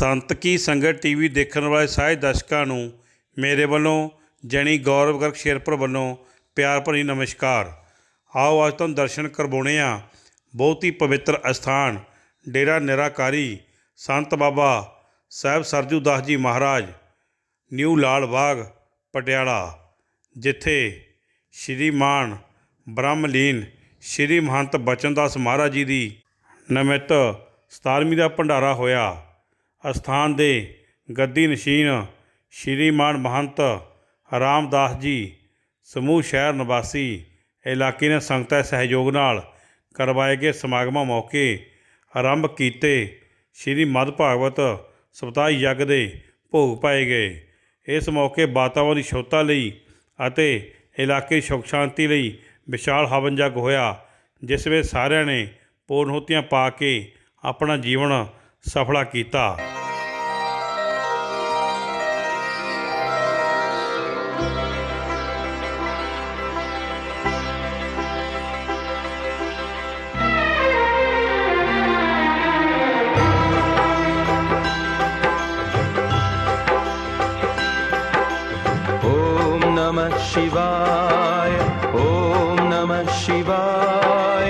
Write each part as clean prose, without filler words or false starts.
संत की संगत टीवी देखने वाले सारे दर्शकों ਨੂੰ मेरे ਵੱਲੋਂ जैनी गौरव गर्ग शेरपुर ਵੱਲੋਂ प्यार भरी नमस्कार। आओ अज तुहानूं दर्शन करवाउने आ बहुत ही पवित्र अस्थान डेरा निराकारी संत बाबा साहब सरजू दास जी महाराज न्यू लाल बाग पटियाला, जिथे श्रीमान ब्रह्मलीन श्री महंत बचनदास महाराज जी की नमित 17वीं का भंडारा होया। अस्थान दे गद्दी नशीन श्रीमान महंत रामदास जी समूह शहर निवासी इलाके ने संगत सहयोग नाल करवाए गए समागमां मौके आरंभ कीते श्री मद भागवत सप्ताह यज्ञ के भोग पाए गए। इस मौके वातावरण की शुद्धता लई अते इलाके की सुख शांति लई विशाल हवन यज्ञ होया, जिस में सारिਆਂ ने पूर्णहुतियां पा के अपना जीवन सफला कीता। ओम नमः शिवाय, ओम नमः शिवाय,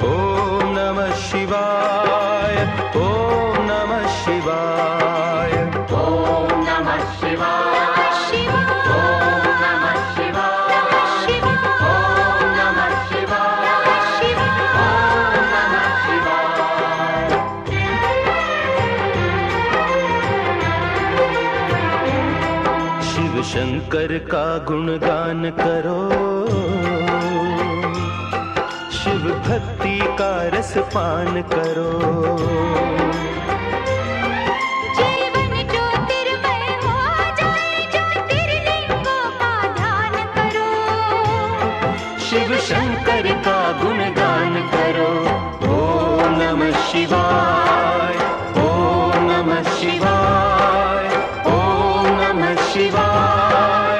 ओम नमः शिवाय, ओम नमः शिवाय, ओम नमः शिवाय, ओम नमः शिवाय, ओम नमः शिवाय, ओम नमः शिवाय। शिव शंकर का गुणगान करो, शिव भक्ति का रस पान करो। जीवन ज्योतिर्मय हो जाए, ज्योतिर्लिंगों का ध्यान करो। शिव शंकर का गुणगान करो। ओम नमः शिवाय, ओम नमः शिवाय, ओम नमः शिवाय,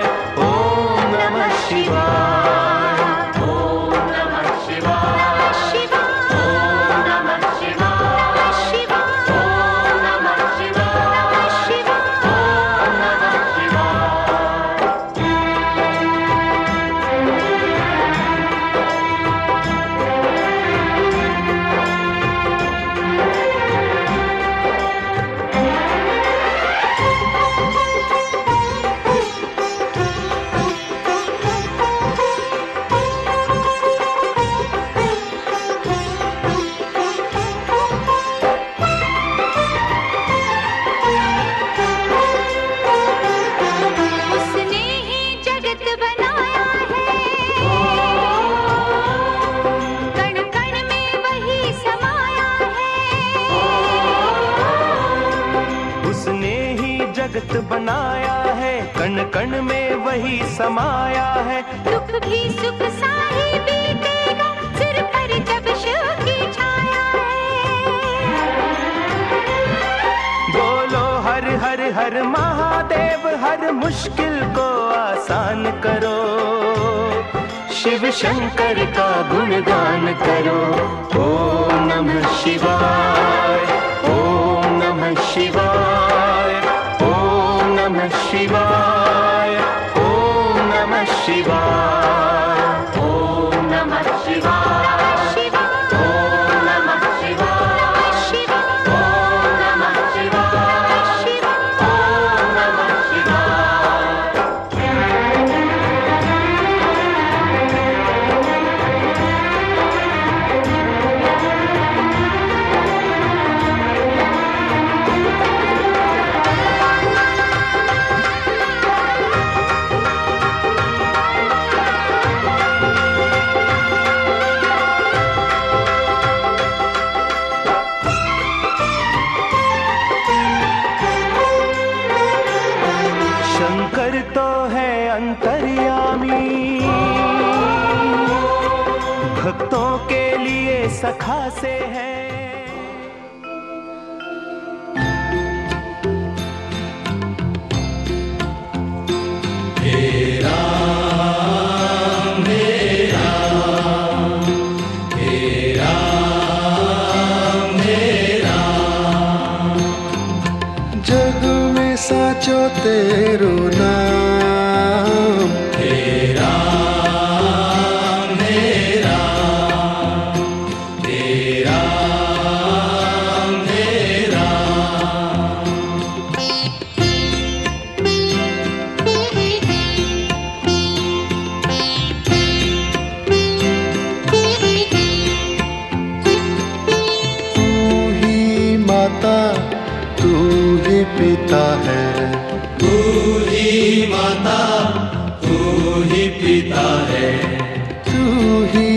ओम नमः शिवाय, ओम नमः शिवाय, ओम नमः शिवाय, ओम नमः शिवाय, ओम नमः शिवाय। उसने ही जगत बनाया है, कण कण में वही समाया है। उसने ही जगत बनाया है, कण कण में वही समाया है। दुख भी सुख सा ही बीतेगा, सिर पर जब शिव की छाया है। बोलो हर हर हर महादेव, हर मुश्किल को आसान करो। शिव शंकर का गुणगान करो। ओम नमः शिवाय, ओम नमः शिवाय, ओम नमः शिवाय, ओम नमः शिवाय, ओम नमः शिवाय, ओम नमः शिवाय, ओम नमः शिवाय, ओम नमः शिवाय। शंकर तो है अंतर्यामी, भक्तों के लिए सखा से है। साचो तेरो नाम। हे राम हे राम हे राम हे राम। तू ही माता तू ही पिता है, तू ही माता तू ही पिता है, तू ही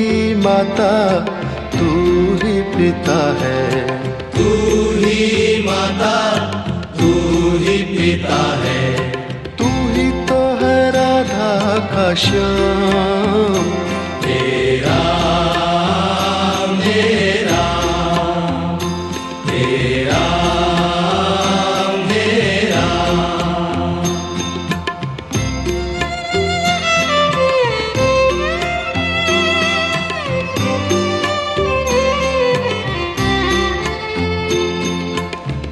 माता तू ही पिता है, तू ही माता तू ही पिता है। तू ही तो है राधा का श्याम। हे राम हे राम हे राम हे राम।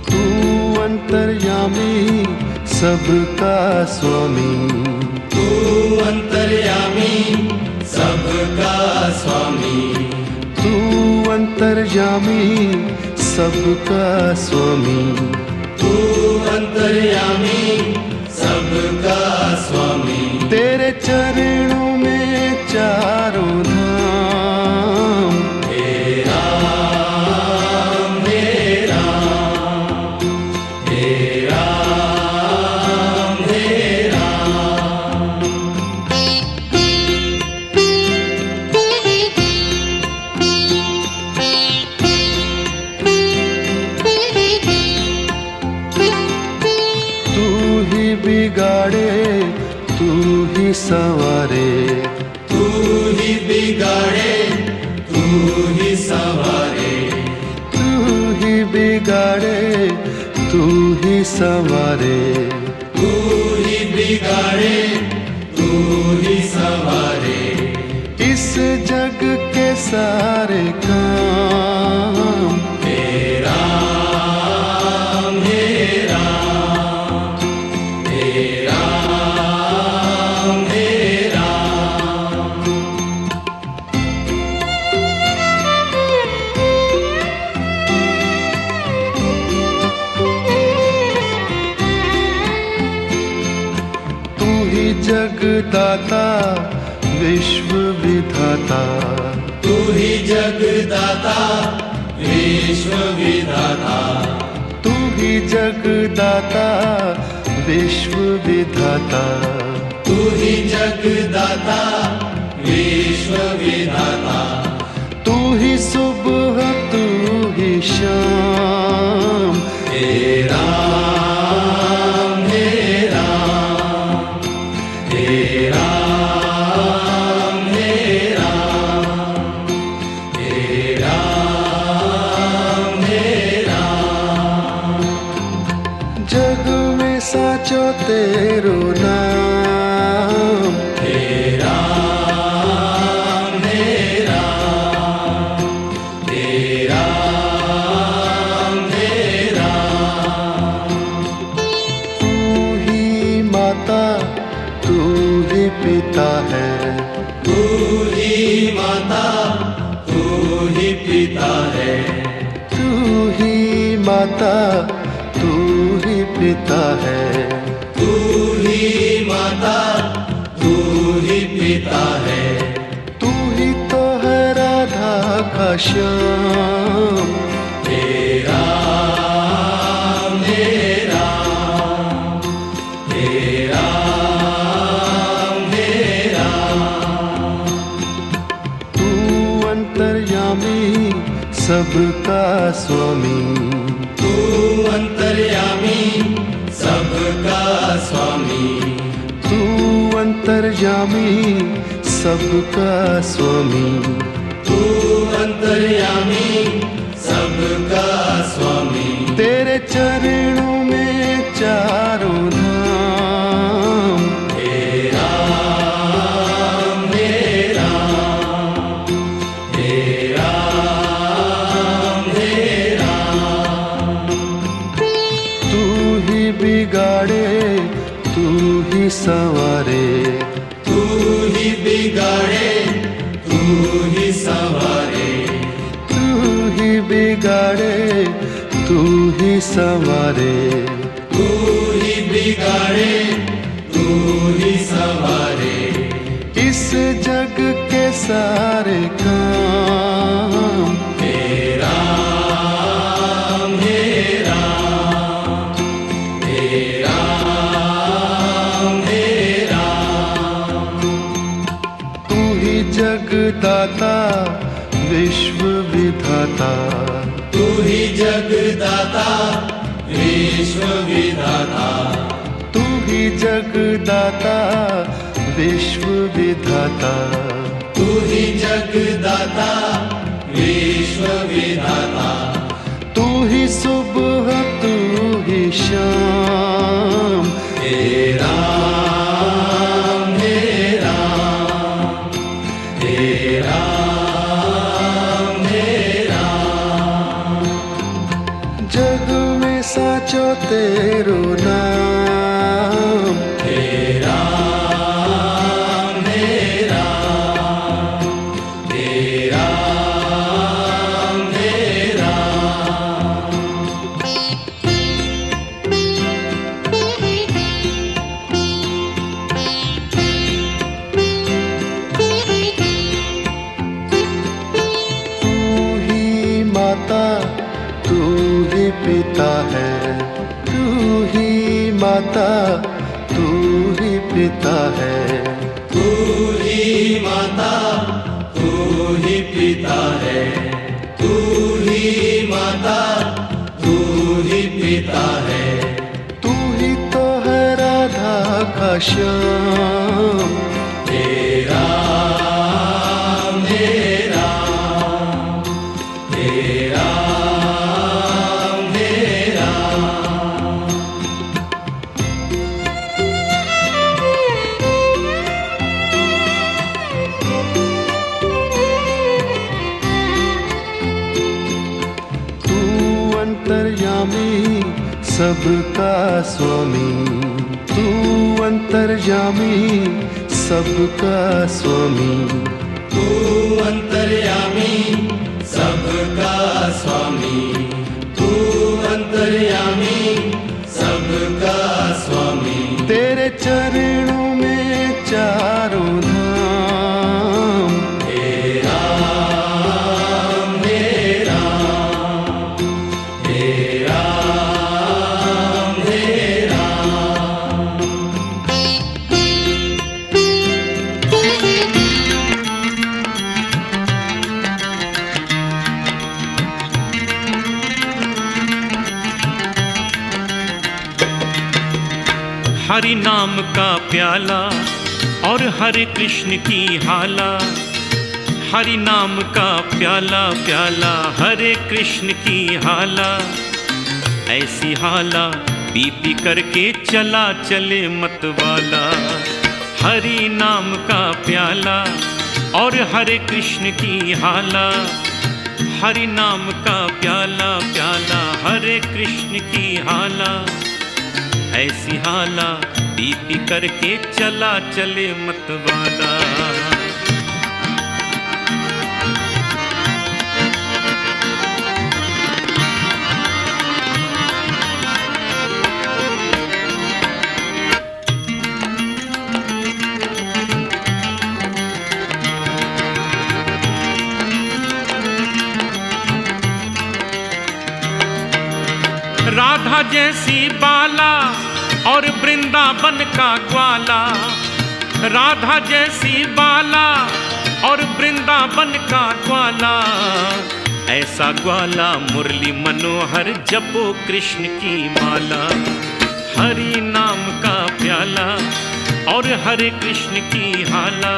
तू अंतर्यामी सबका स्वामी, तू अंतर्यामी सबका स्वामी, तू अंतर्यामी सबका स्वामी, तू अंतर्यामी सबका स्वामी। तेरे चरणों में चारों धाम। हे राम हे राम हे राम हे राम। तू ही बिगाड़े तू ही संवारे, तू ही बिगाड़े तू ही संवारे, तू ही बिगाड़े तू ही संवारे, तू ही बिगाड़े तू ही संवारे। इस जग के सारे काम। हे राम हे राम हे राम हे राम। तू ही जगदाता विश्व विधाता, तू ही जगदाता विश्व विधाता, तू ही जगदाता विश्व विधाता, तू ही जगदाता विश्व विधाता। तू ही सुबह तू ही शाम। हे राम हे राम हे राम हे राम हे राम हे राम। जग में साचो तेरो नाम। हे राम हे राम हे राम हे राम। तू ही माता तू ही पिता है, तू ही माता तू ही पिता है, तू ही माता तू ही पिता है, तू ही माता तू ही पिता है। तू ही तो है राधा का श्याम। हे राम हे राम हे राम हे राम। तू अंतर्यामी सबका स्वामी, तू अंतर्यामी सबका स्वामी, तू अंतर्यामी सबका स्वामी, तू अंतर्यामी सबका स्वामी। तेरे चरणों में चारों धाम। हे राम हे राम हे राम हे राम। तू ही बिगाड़े संवारे, तू ही बिगाड़े तू ही संवारे, तू ही बिगाड़े तू ही संवारे, तू ही बिगाड़े तू ही संवारे, इस जग के सारे काम तेरा मेरा तेरा मेरा, तू ही जगदाता विश्व विधाता, तू ही जगदाता विश्व विधाता, तू ही जगदाता विश्व विधाता, तू ही जगदाता विश्व विधाता, तू ही सुबह तू ही शाम, तेरा मेरा तेरा मेरा, जग में साचो तेरो नाम, तेरा मेरा तेरा मेरा, तू ही माता तू ही पिता है, तू ही माता तू ही पिता है, तू ही माता तू ही पिता है, तू ही माता तू ही पिता है, तू ही तो है राधा का श्याम, तेरा मेरा तेरा मेरा, तू अंतर्यामी सबका स्वामी, तू अंतर्यामी सबका स्वामी, तू अंतर्यामी सबका स्वामी, तू अंतर्यामी सबका स्वामी, तेरे चरणों में चारों धाम, तेरा मेरा तेरा मेरा, हरि नाम का प्याला और हरे कृष्ण की हाला, हरि नाम का प्याला प्याला हरे कृष्ण की हाला, ऐसी हाला पी पी करके चला चले मतवाला, हरि नाम का प्याला और हरे कृष्ण की हाला, हरि नाम का प्याला प्याला हरे कृष्ण की हाला, ऐसी हाला पी पी करके चला चले मतवाला। राधा जैसी बाला और वृंदावन का ग्वाला, राधा जैसी बाला और वृंदावन का ग्वाला, ऐसा ग्वाला मुरली मनोहर जपो कृष्ण की माला, हरि नाम का प्याला और हरे कृष्ण की हाला,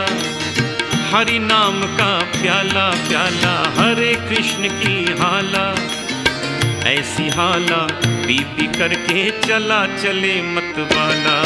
हरि नाम का प्याला प्याला हरे कृष्ण की हाला, ऐसी हाला पी पी करके चला चले मतवाला।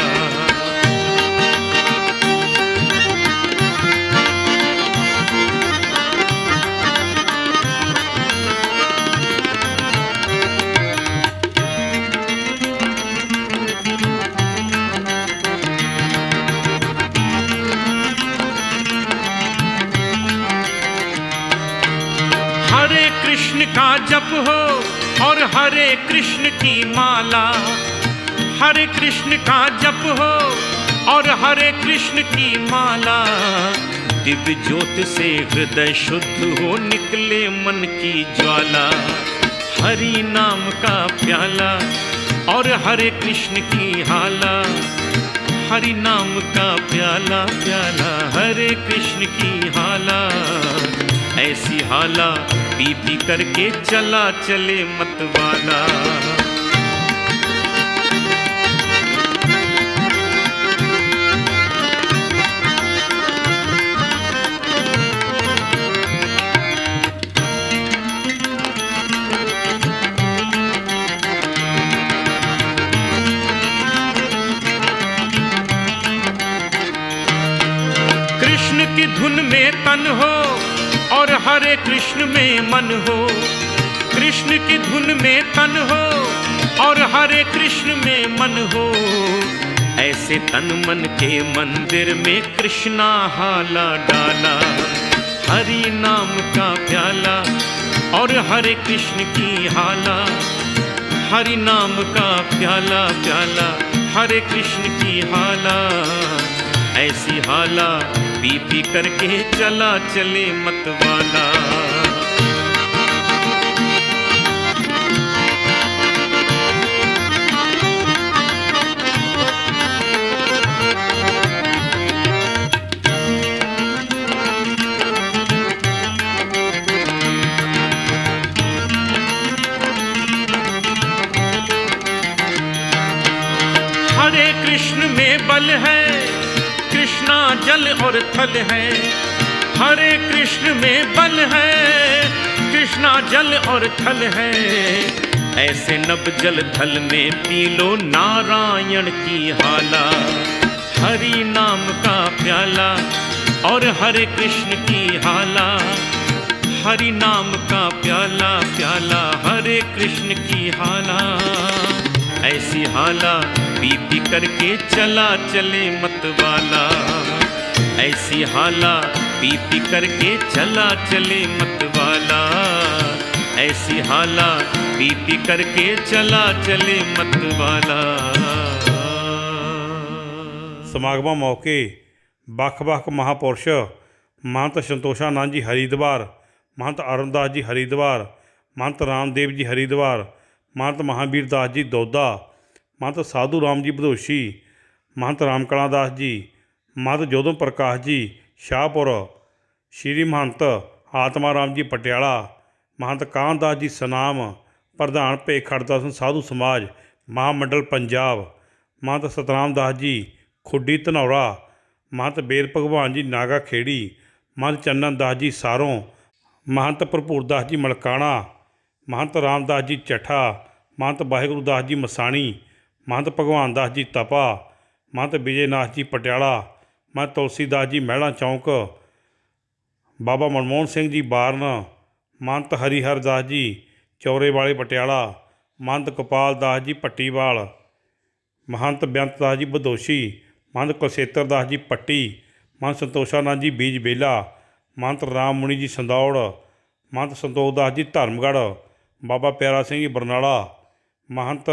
कृष्ण का जप हो और हरे कृष्ण की माला, हरे कृष्ण का जप हो और हरे कृष्ण की माला। दिव्य ज्योत से हृदय शुद्ध हो निकले मन की ज्वाला। हरि नाम का प्याला और हरे कृष्ण की हाला, हरि नाम का प्याला प्याला हरे कृष्ण की हाला। ऐसी हाला पी पी करके चला चले मतवाला। कृष्ण की धुन में तन हो और हरे कृष्ण में मन हो, कृष्ण की धुन में तन हो और हरे कृष्ण में मन हो। ऐसे तन मन के मंदिर में कृष्णा हाला डाला। हरि नाम का प्याला और हरे कृष्ण की हाला, हरि नाम का प्याला प्याला हरे कृष्ण की हाला। ऐसी हाला पी पी करके चला चले मतवाला। हरे कृष्ण में बल है, कृष्णा जल और थल है। हरे कृष्ण में बल है, कृष्णा जल और थल है। ऐसे नब जल थल में पी लो नारायण की हाला। हरि नाम का प्याला और हरे कृष्ण की हाला, हरि नाम का प्याला प्याला हरे कृष्ण की हाला। ऐसी हाला पी पी करके चला चले मतवाला। ऐसी हाला पी पी करके चला चले मतवाला। ऐसी हाला पी पी करके चला चले मतवाला। ਸਮਾਗਮਾਂ ਮੌਕੇ ਵੱਖ-ਵੱਖ ਮਹਾਂਪੁਰਸ਼ महंत संतोषानंद जी हरिद्वार, महंत अरुणदास जी हरिद्वार, महंत रामदेव जी हरिद्वार, महंत महावीर दास जी दौदा, महंत साधु राम जी बधोशी, महंत रामकला दास जी, महंत जोधो प्रकाश जी शाहपुर, श्री महंत आत्मा राम जी पटियाला, महंत कान दास जी सनाम, प्रधान भेख खड़दा सिंह साधु समाज महामंडल पंजाब, महंत सतराम दास जी खुड्डी धनौरा, महंत बेर भगवान जी नागा खेड़ी, महंत चन्नन दास जी सारों, महंत भरपूर दास जी मलकाना, महंत रामदास जी चट्ठा, महंत वाहिगुरू दास जी मसाणी, महंत भगवान दास जी तपा, महंत विजयनाथ जी पटियाला, महंत तुलसीदास जी महला चौंक, बाबा मनमोहन सिंह जी बारन, महंत हरिहर दास जी चौरे वाले पटियाला, महंत गोपाल दास जी पट्टीवाल, महंत बेअंत दास जी बदोशी, महंत कुलछेत्र दास जी पट्टी, महंत संतोषानंद जी बीज बेला, महंत राम मुनि जी संदौड़, महंत संतोख दास जी धर्मगढ़, बाबा प्यारा सिंह जी बरनाला, महंत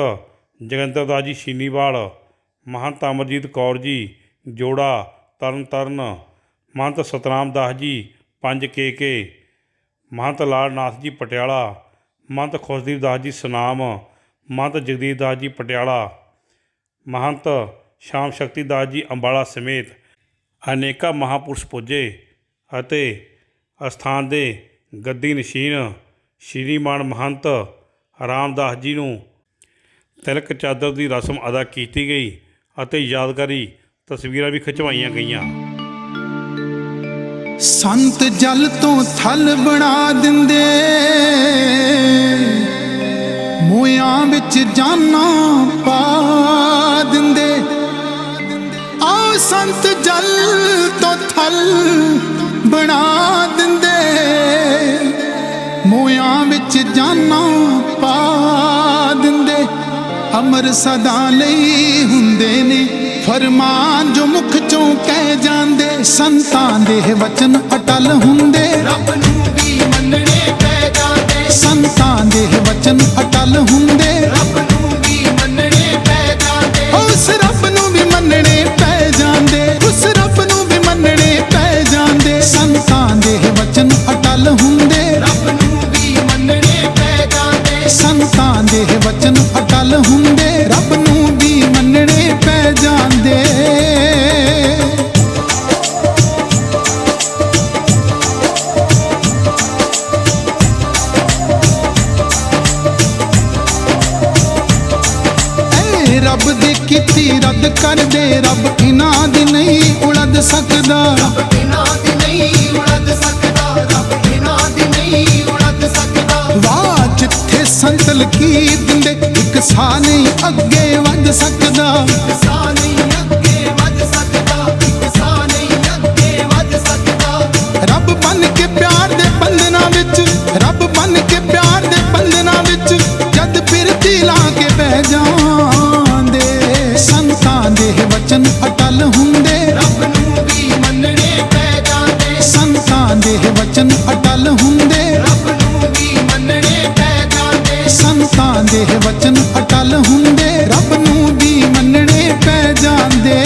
जगेंद्र दास जी छीनीवाल, महंत अमरजीत कौर जी जोड़ा तरन तारण, महंत सतराम दास जी पंज के, महंत लालनाथ जी पटियाला, महंत खुशदीप दास जी सुनाम, महंत जगदीश दास जी पटियाला, महंत श्याम शक्ति दास जी अंबाला समेत अनेका महापुरुष पुजे ਅਤੇ ਅਸਥਾਨ ਦੇ ਗੱਦੀ ਨਸ਼ੀਨ ਸ਼੍ਰੀਮਾਨ महंत ਰਾਮਦਾਸ ਜੀ ਨੂੰ ਤਿਲਕ ਚਾਦਰ ਦੀ ਰਸਮ ਅਦਾ ਕੀਤੀ ਗਈ ਅਤੇ ਯਾਦਗਾਰੀ ਤਸਵੀਰਾਂ ਵੀ ਖਿਚਵਾਈਆਂ ਗਈਆਂ। संत जल तो थल बना दिंदे, मोयां विच जाना पा दिंदे। आओ संत जल तो थल बना दिंदे, मोयां विच जाना पा दिंदे। अमर सदा लई हुंदे ने फरमान जो मुख चों कह जांदे, संतां दे वचन अटल हुंदे। रब नूं भी मनने पै जांदे, ਹੁੰਦੇ, ਰੱਬ ਨੂੰ ਵੀ ਮੰਨਣੇ ਪੈ ਜਾਂਦੇ। ਸੰਤਾਂ ਦੇ ਵਚਨ ਅਟਲ ਹੁੰਦੇ, ਰੱਬ ਨੂੰ ਵੀ ਮੰਨਣੇ ਪੈ ਜਾਂਦੇ। ਏ ਰੱਬ ਦੀ ਕੀਤੀ ਰੱਦ ਕਰਦੇ, ਰੱਬ ਇਹਨਾਂ ਦੀ ਨਹੀਂ ਉਲਦ ਸਕਦਾ। ਰੱਬ ਇਹਨਾਂ ਦੀ ਨਹੀਂ ਉਲਦ ਸਕਦਾ, ਰੱਬ ਇਹਨਾਂ ਦੀ ਨਹੀਂ ਉਲਦ ਸਕਦਾ। ਵਾਹ ਜਿੱਥੇ ਸੰਤ ਲਕੀਰ ਦਿੰਦੇ, ਇੱਕ ਸਾਹ ਨਹੀਂ ਅੱਗੇ ਵੱਧ ਸਕਦਾ। ਸਾਹ ਨਹੀਂ ਅੱਗੇ ਵੱਧ ਸਕਦਾ, ਇੱਕ ਸਾਹ ਨਹੀਂ ਅੱਗੇ ਵੱਧ ਸਕਦਾ। ਰੱਬ ਬਨ ਕੇ ਪਿਆਰ ਦੇ ਬੰਧਨਾਂ ਵਿੱਚ, ਰੱਬ ਬਨ ਕੇ ਪਿਆਰ ਦੇ ਬੰਧਨਾਂ ਵਿੱਚ ਜਦ ਬਿਰਤੀ ਲਾ ਕੇ ਬਹਿ ਜਾਂਦੇ। ਸੰਤਾਂ ਦੇ ਵਚਨ ਅਟਲ ਹੁੰਦੇ, ਰੱਬ ਨੂੰ ਵੀ ਮੰਨਣੇ ਪੈ ਜਾਂਦੇ। ਸੰਤਾਂ ਦੇ ਵਚਨ ਅਟਲ ਹੁੰਦੇ, ਰੱਬ ਨੂੰ ਵੀ ਮੰਨਣੇ ਪੈ ਜਾਂਦੇ। ਸੰਤਾਂ ਦੇ ਵਚਨ ਅਟਲ ਹੁੰਦੇ, ਰੱਬ ਨੂੰ ਵੀ ਮੰਨਣੇ ਪੈ ਜਾਂਦੇ।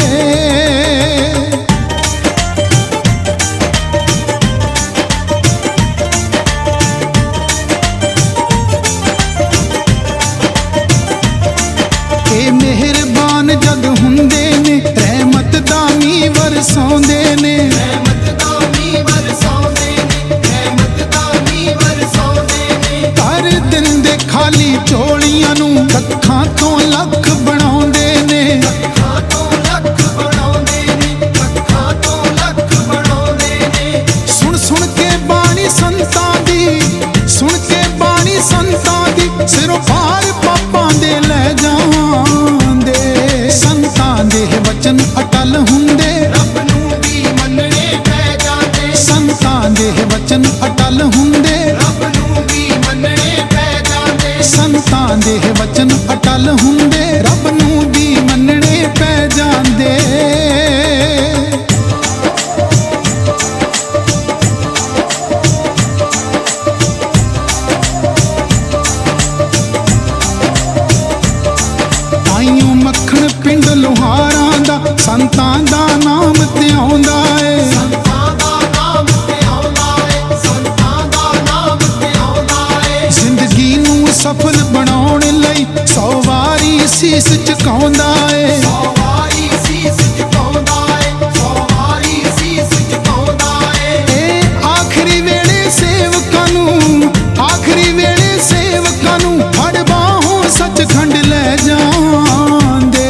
ਇਹ ਮਿਹਰਬਾਨ ਜਦ ਹੁੰਦੇ ਨੇ, ਰਹਿਮਤ ਦਾ ਮੀਂਹ ਵਰਸਾਉਂਦੇ ਨੇ। ਰਹਿਮਤ ਦਾ ਮੀਂਹ ਵਰਸਾਉਂਦੇ ਨੇ, ਰਹਿਮਤ ਦਾ ਮੀਂਹ ਵਰਸਾਉਂਦੇ ਨੇ। ਕਰ ਦਿੰਦੇ ਖਾਲੀ ਝੋਲੀਆਂ ਨੂੰ, ਲੱਖਾਂ ਤੋਂ ਲੱਖ ਬਣਾਉਂਦੇ ਨੇ। ਲੱਖਾਂ ਤੋਂ ਲੱਖ ਬਣਾਉਂਦੇ ਨੇ, ਲੱਖਾਂ ਤੋਂ ਲੱਖ ਬਣਾਉਂਦੇ ਨੇ। ਸੁਣ ਸੁਣ ਕੇ ਬਾਣੀ ਸੰਤਾਂ ਦੀ, ਸੁਣ ਕੇ ਬਾਣੀ ਸੰਤਾਂ ਦੀ, ਸਿਰੋਂ ਪਾਰ ਪਾਪਾਂ ਦੇ ਲੈ ਜਾਂਦੇ। ਸੰਤਾਂ ਦੇ ਵਚਨ ਅਟਲ ਹੁੰਦੇ, ਰੱਬ ਨੂੰ ਵੀ ਮੰਨਣੇ ਪੈ ਜਾਂਦੇ। ਸੰਤਾਂ ਦੇ ਵਚਨ ਅਟਲ ਹੁੰਦੇ, ਰੱਬ ਨੂੰ ਵੀ ਮੰਨਣੇ ਪੈ ਜਾਂਦੇ। ਸੰਤਾਂ ਦੇ ਵਚਨ ਅਟਲ ਹੁੰਦੇ, ਰੱਬ ਨੂੰ ਵੀ ਮੰਨਣੇ ਪੈ ਜਾਂਦੇ। ਤਾਈਓ ਮੱਖਣ ਪਿੰਡ ਲੋਹਾਰਾਂ ਦਾ, ਸੰਤਾਂ ਦਾ ਨਾਮ ਤੇ ਆਉਂਦਾ ਏ। ਸੰਤਾਂ ਦਾ ਨਾਮ ਤੇ ਆਉਂਦਾ ਏ, ਸੰਤਾਂ ਦਾ ਨਾਮ ਤੇ ਆਉਂਦਾ ਏ। ਜ਼ਿੰਦਗੀ ਨੂੰ ਸਫਲ ਬਣਾਉਣ ਲਈ 100 ਵਾਰੀ ਸੀਸ ਝੁਕਾਉਂਦਾ ਏ। 100 ਵਾਰੀ ਸੀਸ ਝੁਕਾਉਂਦਾ ਏ, 100 ਵਾਰੀ ਸੀਸ ਝੁਕਾਉਂਦਾ ਏ। ਇਹ ਆਖਰੀ ਵੇਲੇ ਸੇਵਕਾਂ ਨੂੰ, ਆਖਰੀ ਵੇਲੇ ਸੇਵਕਾਂ ਨੂੰ ਫੜ ਬਾਹੋਂ ਸੱਚਖੰਡ ਲੈ ਜਾਂਦੇ।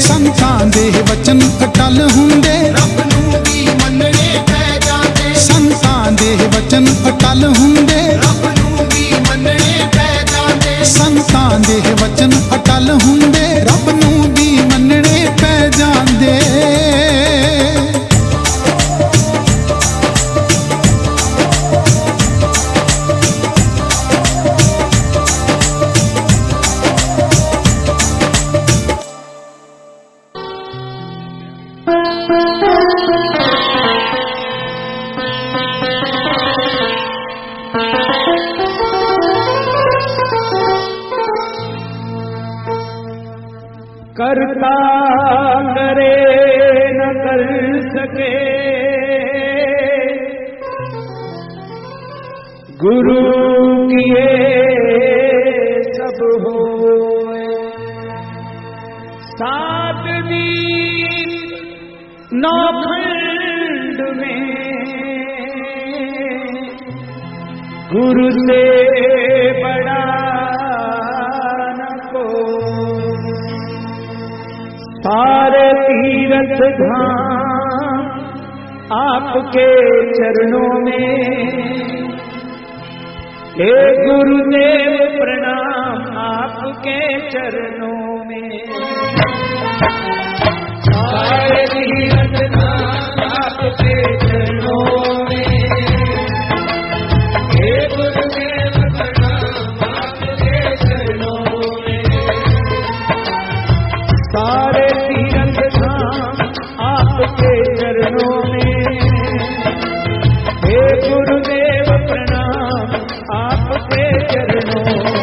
ਸੰਤਾਂ ਦੇ ਵਚਨ ਅਟਲ ਹੁੰਦੇ, ਰੱਬ ਨੂੰ ਵੀ ਮੰਨਣੇ ਪੈ ਜਾਂਦੇ। ਸੰਤਾਂ ਦੇ ਵਚਨ ਅਟਲ ਹੁੰਦੇ, ਰੱਬ ਨੂੰ ਵੀ ਮੰਨਣੇ ਪੈ ਜਾਂਦੇ। ਸੰਤਾਂ ਦੇ ਵਚਨ ਅਟਲ ਹੁੰਦੇ, ਰੱਬ ਨੂੰ ਵੀ ਮੰਨਣੇ ਪੈ ਜਾਂਦੇ। करता करे न कर सके, गुरु किए सब होए। सात दीन नौखंड में गुरु से बड़ा न कोई। सारे तीरथ धाम आपके चरणों में, हे गुरुदेव प्रणाम आपके चरणों में। सारे तीरथ धाम आपके चरणों में, हे गुरुदेव प्रणाम आपके चरणों में। सारे तीरथ धाम आपके चरणों में, हे गुरुदेव प्रणाम आपके चरणों में।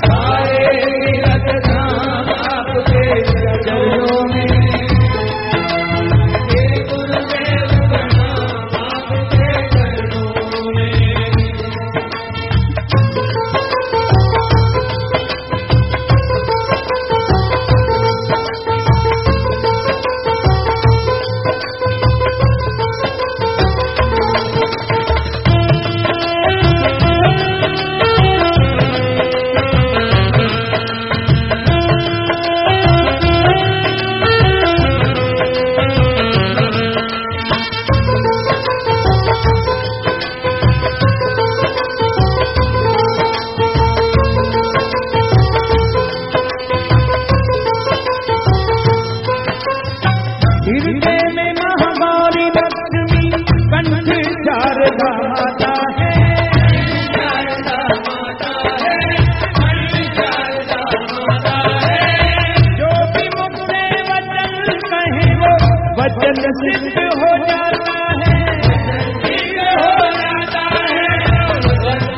सारे तीरथ धाम आपके चरणों में, हे गुरुदेव प्रणाम माता है, शारदा माता है, शारदा माता है। जो भी मुख से वचन कहे वो वचन सिद्ध हो जाता है, सिद्ध हो जाता है,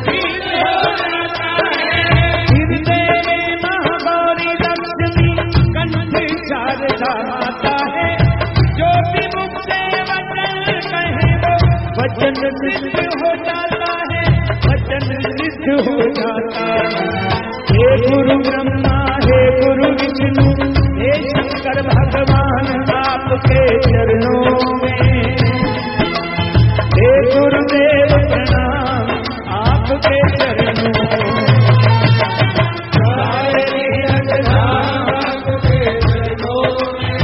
सिद्ध हो जाता है। हृदय में महागौरी लक्ष्मी कंठ शारदा माता है। जो भी मुख से वचन कहे वो वचन सिद्ध हो जाता है, वचन सिद्ध हो जाता है। हे गुरु ब्रह्मा, हे गुरु विष्णु, हे शंकर भगवान आपके चरणों में। हे गुरुदेव प्रणाम आपके चरणों में। सारे तीरथ धाम आपके चरणों में।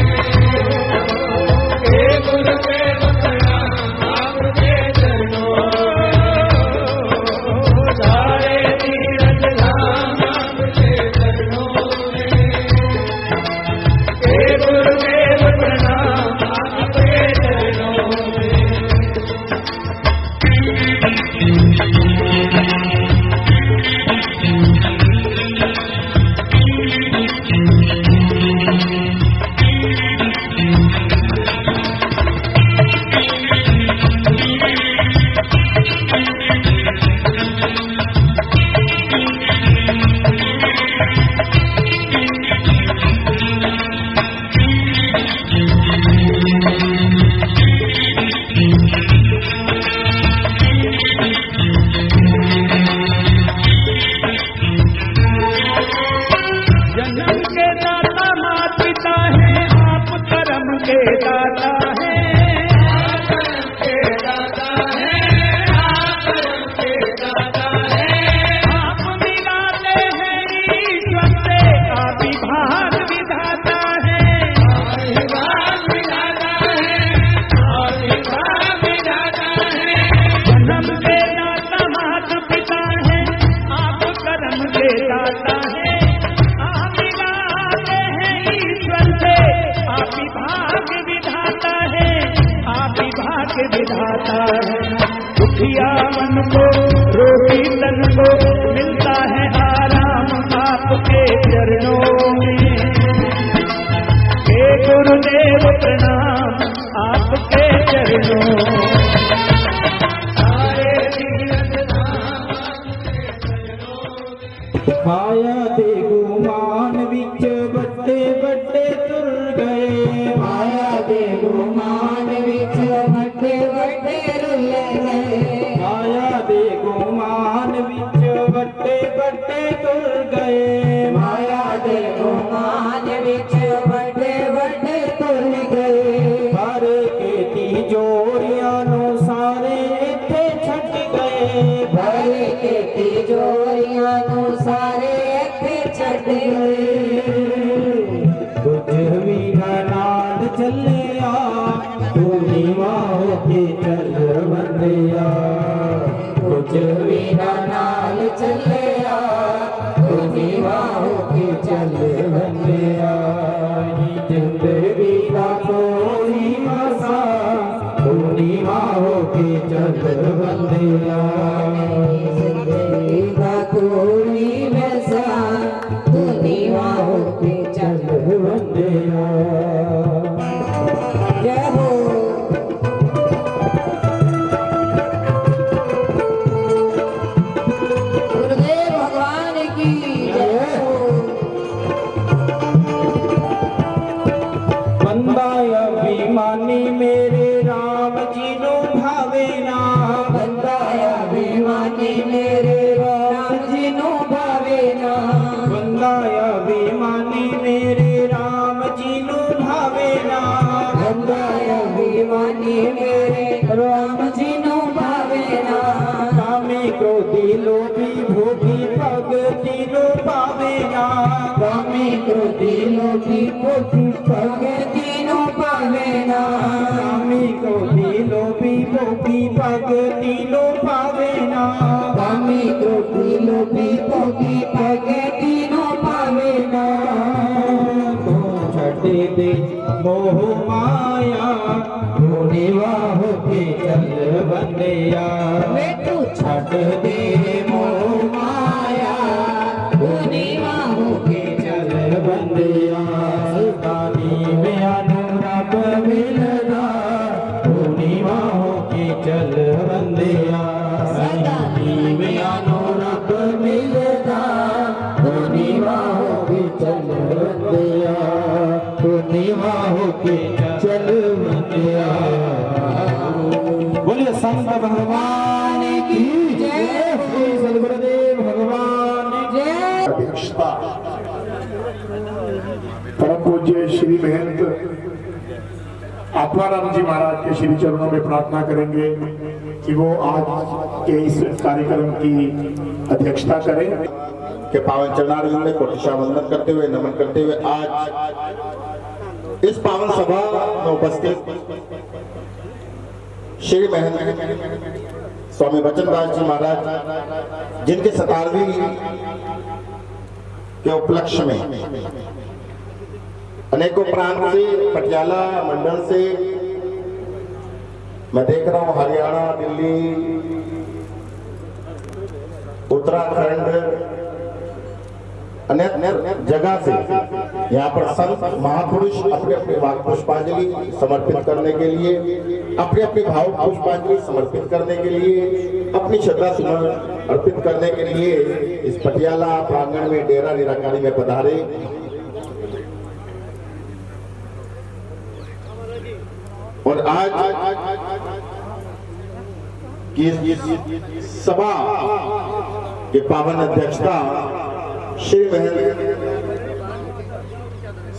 हे गुरुदेव प्रणाम आपके चरणों में। सारे तीरथ धाम आपके चरणों में। हे गुरुदेव प्रणाम आपके चरणों में। जन्म के दाता माता पिता है, आप कर्म के दाता है, आप कर्म के दाता है, आप कर्म के दाता है। आप मिलाते हैं ईश्वर से, आप विभाग विधाता है, आप विभाग विधाता है, आप विभाग विधाता है। जन्म के दाता माता पिता है, आप कर्म के दाता है, आप मिलाते हैं ईश्वर से, आप विभाग विधाता है, आप विभाग विधाता है। दुखिया मन को रोगी तन को मिलता है आराम आपके चरणों में। हे गुरुदेव प्रणाम आपके चरणों में। सारे तीरथ धाम आपके चरणों में। माया दे गुमान विच बड़े बड़े तुर गए, माया दे गुमान विच बड़े बड़े रुल गए। माया दे गुमान विच बड़े बड़े तुर गए। माया दे गुमान विच बड़े बड़े तुल गए। सारे के तिजोरियां नूं सारे इत्थे छड्ड गए। भरे के तिजोरियां नूं सारे इत्थे छड्ड गए। कुछ भी नाल चलिया, तू नीवा होके चल बंदिया। कुछ भी नाल चलिया, तू नीवा होके चल बंदिया। जिंदगी का कोई मसा, तू नीवा होके चल बंदिया। जिंदगी का कोई वैसा, तू नीवा होके चल बंदिया। जय हो। गुरुदेव भगवान की जय हो। बंदा अभिमानी मेरे राम जी नो भावे ना। बंदा अभिमानी मेरे राम जी नो भावे ना। बंदा अभिमानी मेरे राम जी नो भावे ना। बंदा अभिमानी मेरे राम जी नो भावे ना। कामे क्रोधी लोभी भोगी भगति नो पावे ना। कामे क्रोधी लोभी भोगी भगति नो पावे ना। कामे क्रोधी लोभी भोगी भगति नो पावे ना। कामे क्रोधी लोभी भोगी भगति नो पावे ना। तू छड़े दे मोह माया, तू निवाह के चल बंदे बंदिया वे तू छड़ दे मोह माया तूने माहो के चल बंदिया सदानी में अनुरब मिलदा तूने माहो के चल बंदिया सदानी में अनुरब मिलदा तूने माहो के चल बंदिया तूने माहो के चल बंदिया। बोलिए संत भगवान की जय श्री सद्गुरुदेव भगवान की जय। अध्यक्षता परम पूज्य श्री महंत आत्माराम जी महाराज के श्री चरणों में प्रार्थना करेंगे कि वो आज के इस कार्यक्रम की अध्यक्षता करें। के पावन चरणारविंद में कोटिशा वंदन करते हुए नमन करते हुए आज इस पावन सभा में उपस्थित श्री महंत स्वामी वचनदास जी महाराज जिनके 17वीं के उपलक्ष्य में अनेकों प्रांत से पटियाला मंडल से मैं देख रहा हूं हरियाणा दिल्ली उत्तराखंड अनेक जगह से यहाँ पर संत महापुरुष अपने अपने वाक पुष्पांजलि समर्पित करने के लिए अपने अपने भाव पुष्पांजलि समर्पित करने के लिए अपनी श्रद्धा सुमन अर्पित करने के लिए इस पटियाला प्रांगण में डेरा निराकारी में पधारे। और आज की सभा के पावन अध्यक्षता श्री महंत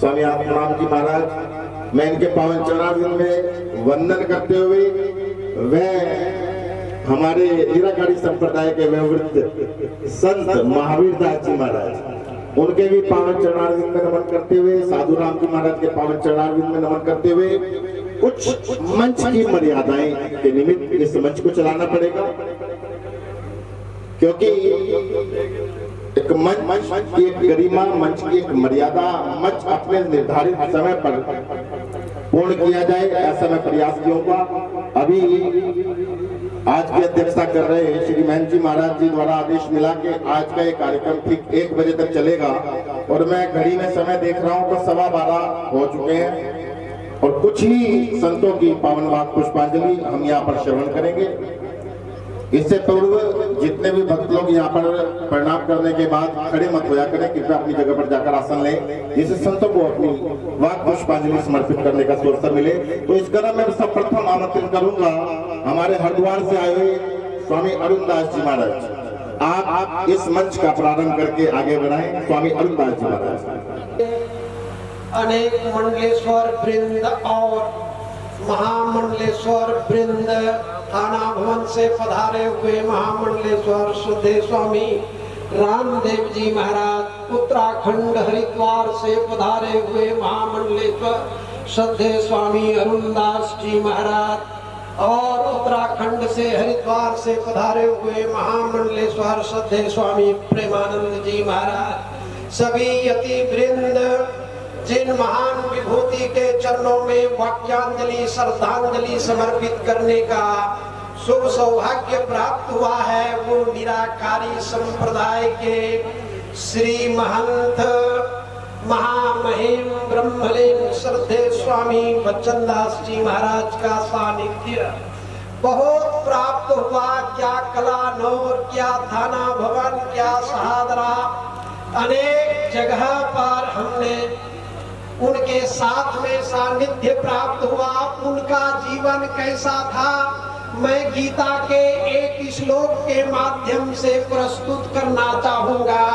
स्वामी आत्माराम जी महाराज मैं इनके पावन चरणारविंद में वंदन करते हुए वह हमारे निराकारी संप्रदाय के व्यवृत्त संत महावीर दास जी महाराज उनके भी पावन चरणारविंद में नमन करते हुए साधु राम जी महाराज के पावन चरणारविंद में नमन करते हुए कुछ मंच की मर्यादाएं के निमित्त इस मंच को चलाना पड़ेगा क्योंकि एक मंच की एक गरिमा मंच की एक मर्यादा मंच अपने निर्धारित समय पर पूर्ण किया जाए ऐसा मैं प्रयास करूंगा। अभी आज की अध्यक्षता कर रहे श्री महंत जी महाराज जी द्वारा आदेश मिला कि आज का ये कार्यक्रम ठीक 1 बजे तक चलेगा और मैं घड़ी में समय देख रहा हूं तो 12:15 हो चुके हैं और कुछ ही संतों की पावन वाक पुष्पांजलि हम यहाँ पर श्रवण करेंगे। इससे पूर्व जितने भी भक्त लोग यहाँ पर प्रणाम करने के बाद खड़े मत होया करें, कृपया अपनी जगह पर जाकर आसन लें जिससे संतों को अपनी वाक पुष्पांजलि समर्पित करने का अवसर मिले। तो इस क्रम में सर्वप्रथम आमंत्रित करूंगा हमारे हरिद्वार से आए हुए स्वामी अरुणदास जी महाराज, आप इस मंच का प्रारंभ करके आगे बढ़ाएं। स्वामी अरुणदास जी महाराज। अनेक मंडलेश्वर वृंद और महामंडलेश्वर वृंद थाना भवन से पधारे हुए महामंडलेश्वर श्रद्धेय स्वामी रामदेव जी महाराज, उत्तराखंड हरिद्वार से पधारे हुए महामंडलेश्वर श्रद्धेय स्वामी अरुणदास जी महाराज और उत्तराखंड से हरिद्वार से पधारे हुए महामंडलेश्वर श्रद्धेय स्वामी प्रेमानंद जी महाराज, सभी यति वृंद जिन महान विभूति के चरणों में वाक्यांजलि श्रद्धांजलि समर्पित करने का शुभ सौभाग्य प्राप्त हुआ है वो निराकारी संप्रदाय के श्री महंत महामहिम ब्रह्मलीन श्रद्धेय स्वामी वचनदास जी महाराज का सानिध्य बहुत प्राप्त हुआ। क्या कलानौर, क्या थाना भवन, क्या सहादरा, अनेक जगह पर हमने उनके साथ में सानिध्य प्राप्त हुआ। उनका जीवन कैसा था मैं गीता के एक श्लोक के माध्यम से प्रस्तुत करना चाहूंगा।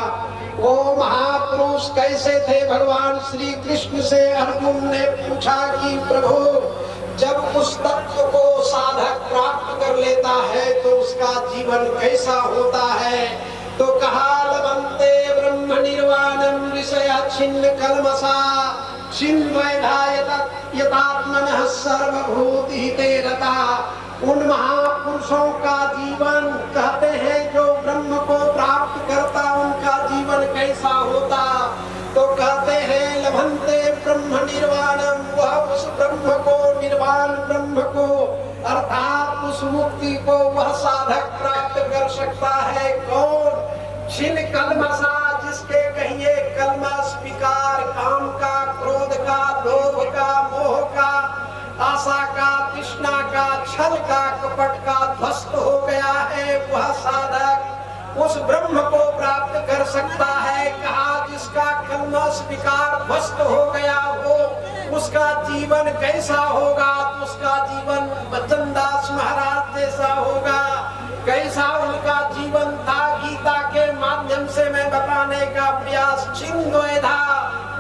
वो महापुरुष कैसे थे? भगवान श्री कृष्ण से अर्जुन ने पूछा कि प्रभु जब उस तत्व को साधक प्राप्त कर लेता है तो उसका जीवन कैसा होता है? तो कहा लभन्ते ब्रह्म निर्वाणम ऋषया छिन्न कल्मषा यतात्मनः सर्वभूतिहिते रता। उन महापुरुषों का जीवन कहते हैं जो ब्रह्म को प्राप्त करता उनका जीवन कैसा होता? तो कहते हैं लभन्ते ब्रह्म निर्वाणम, वह उस ब्रह्म को निर्वाण ब्रह्म को अर्थात उस मुक्ति को साधक प्राप्त कर सकता है। कौन? जिन कलमसा, जिसके कहिए कलमस, विकार, काम का, क्रोध का, लोभ का, मोह का, आशा का, तृष्णा का, छल का, कपट का ध्वस्त हो गया है, वह साधक उस ब्रह्म को प्राप्त कर सकता है। कहा जिसका कलमश विकार ध्वस्त हो गया हो, उसका जीवन कैसा होगा? उसका जीवन बच्चनदास महाराज जैसा होगा। कैसा उनका जीवन था, गीता के माध्यम से मैं बताने का प्रयास। छिंद्वैधा,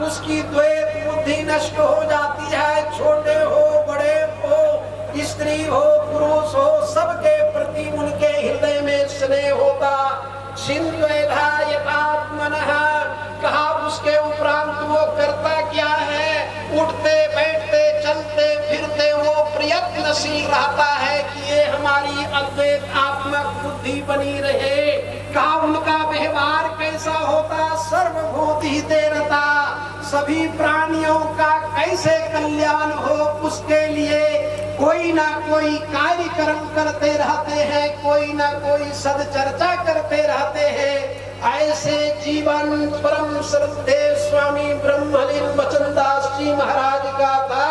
उसकी द्वैत बुद्धि नष्ट हो जाती है। छोटे हो, बड़े हो, स्त्री हो, पुरुष हो, सबके प्रति उनके हृदय में स्नेह होता। छिंद्वैधा यथात्मनः, कहा उसके उपरांत वो करता क्या है? उठते बैठते चलते फिरते वो प्रयत्नशील रहता है कि ये हमारी अद्वैत आत्मक बुद्धि बनी रहे। कहा उनका व्यवहार कैसा होता? सर्वभूत हिते रता, सभी प्राणियों का कैसे कल्याण हो उसके लिए कोई ना कोई कार्यक्रम करते रहते हैं, कोई ना कोई सदचर्चा करते रहते हैं। ऐसे जीवन परम श्रद्धेय स्वामी ब्रह्मलीन वचनदास जी महाराज का था।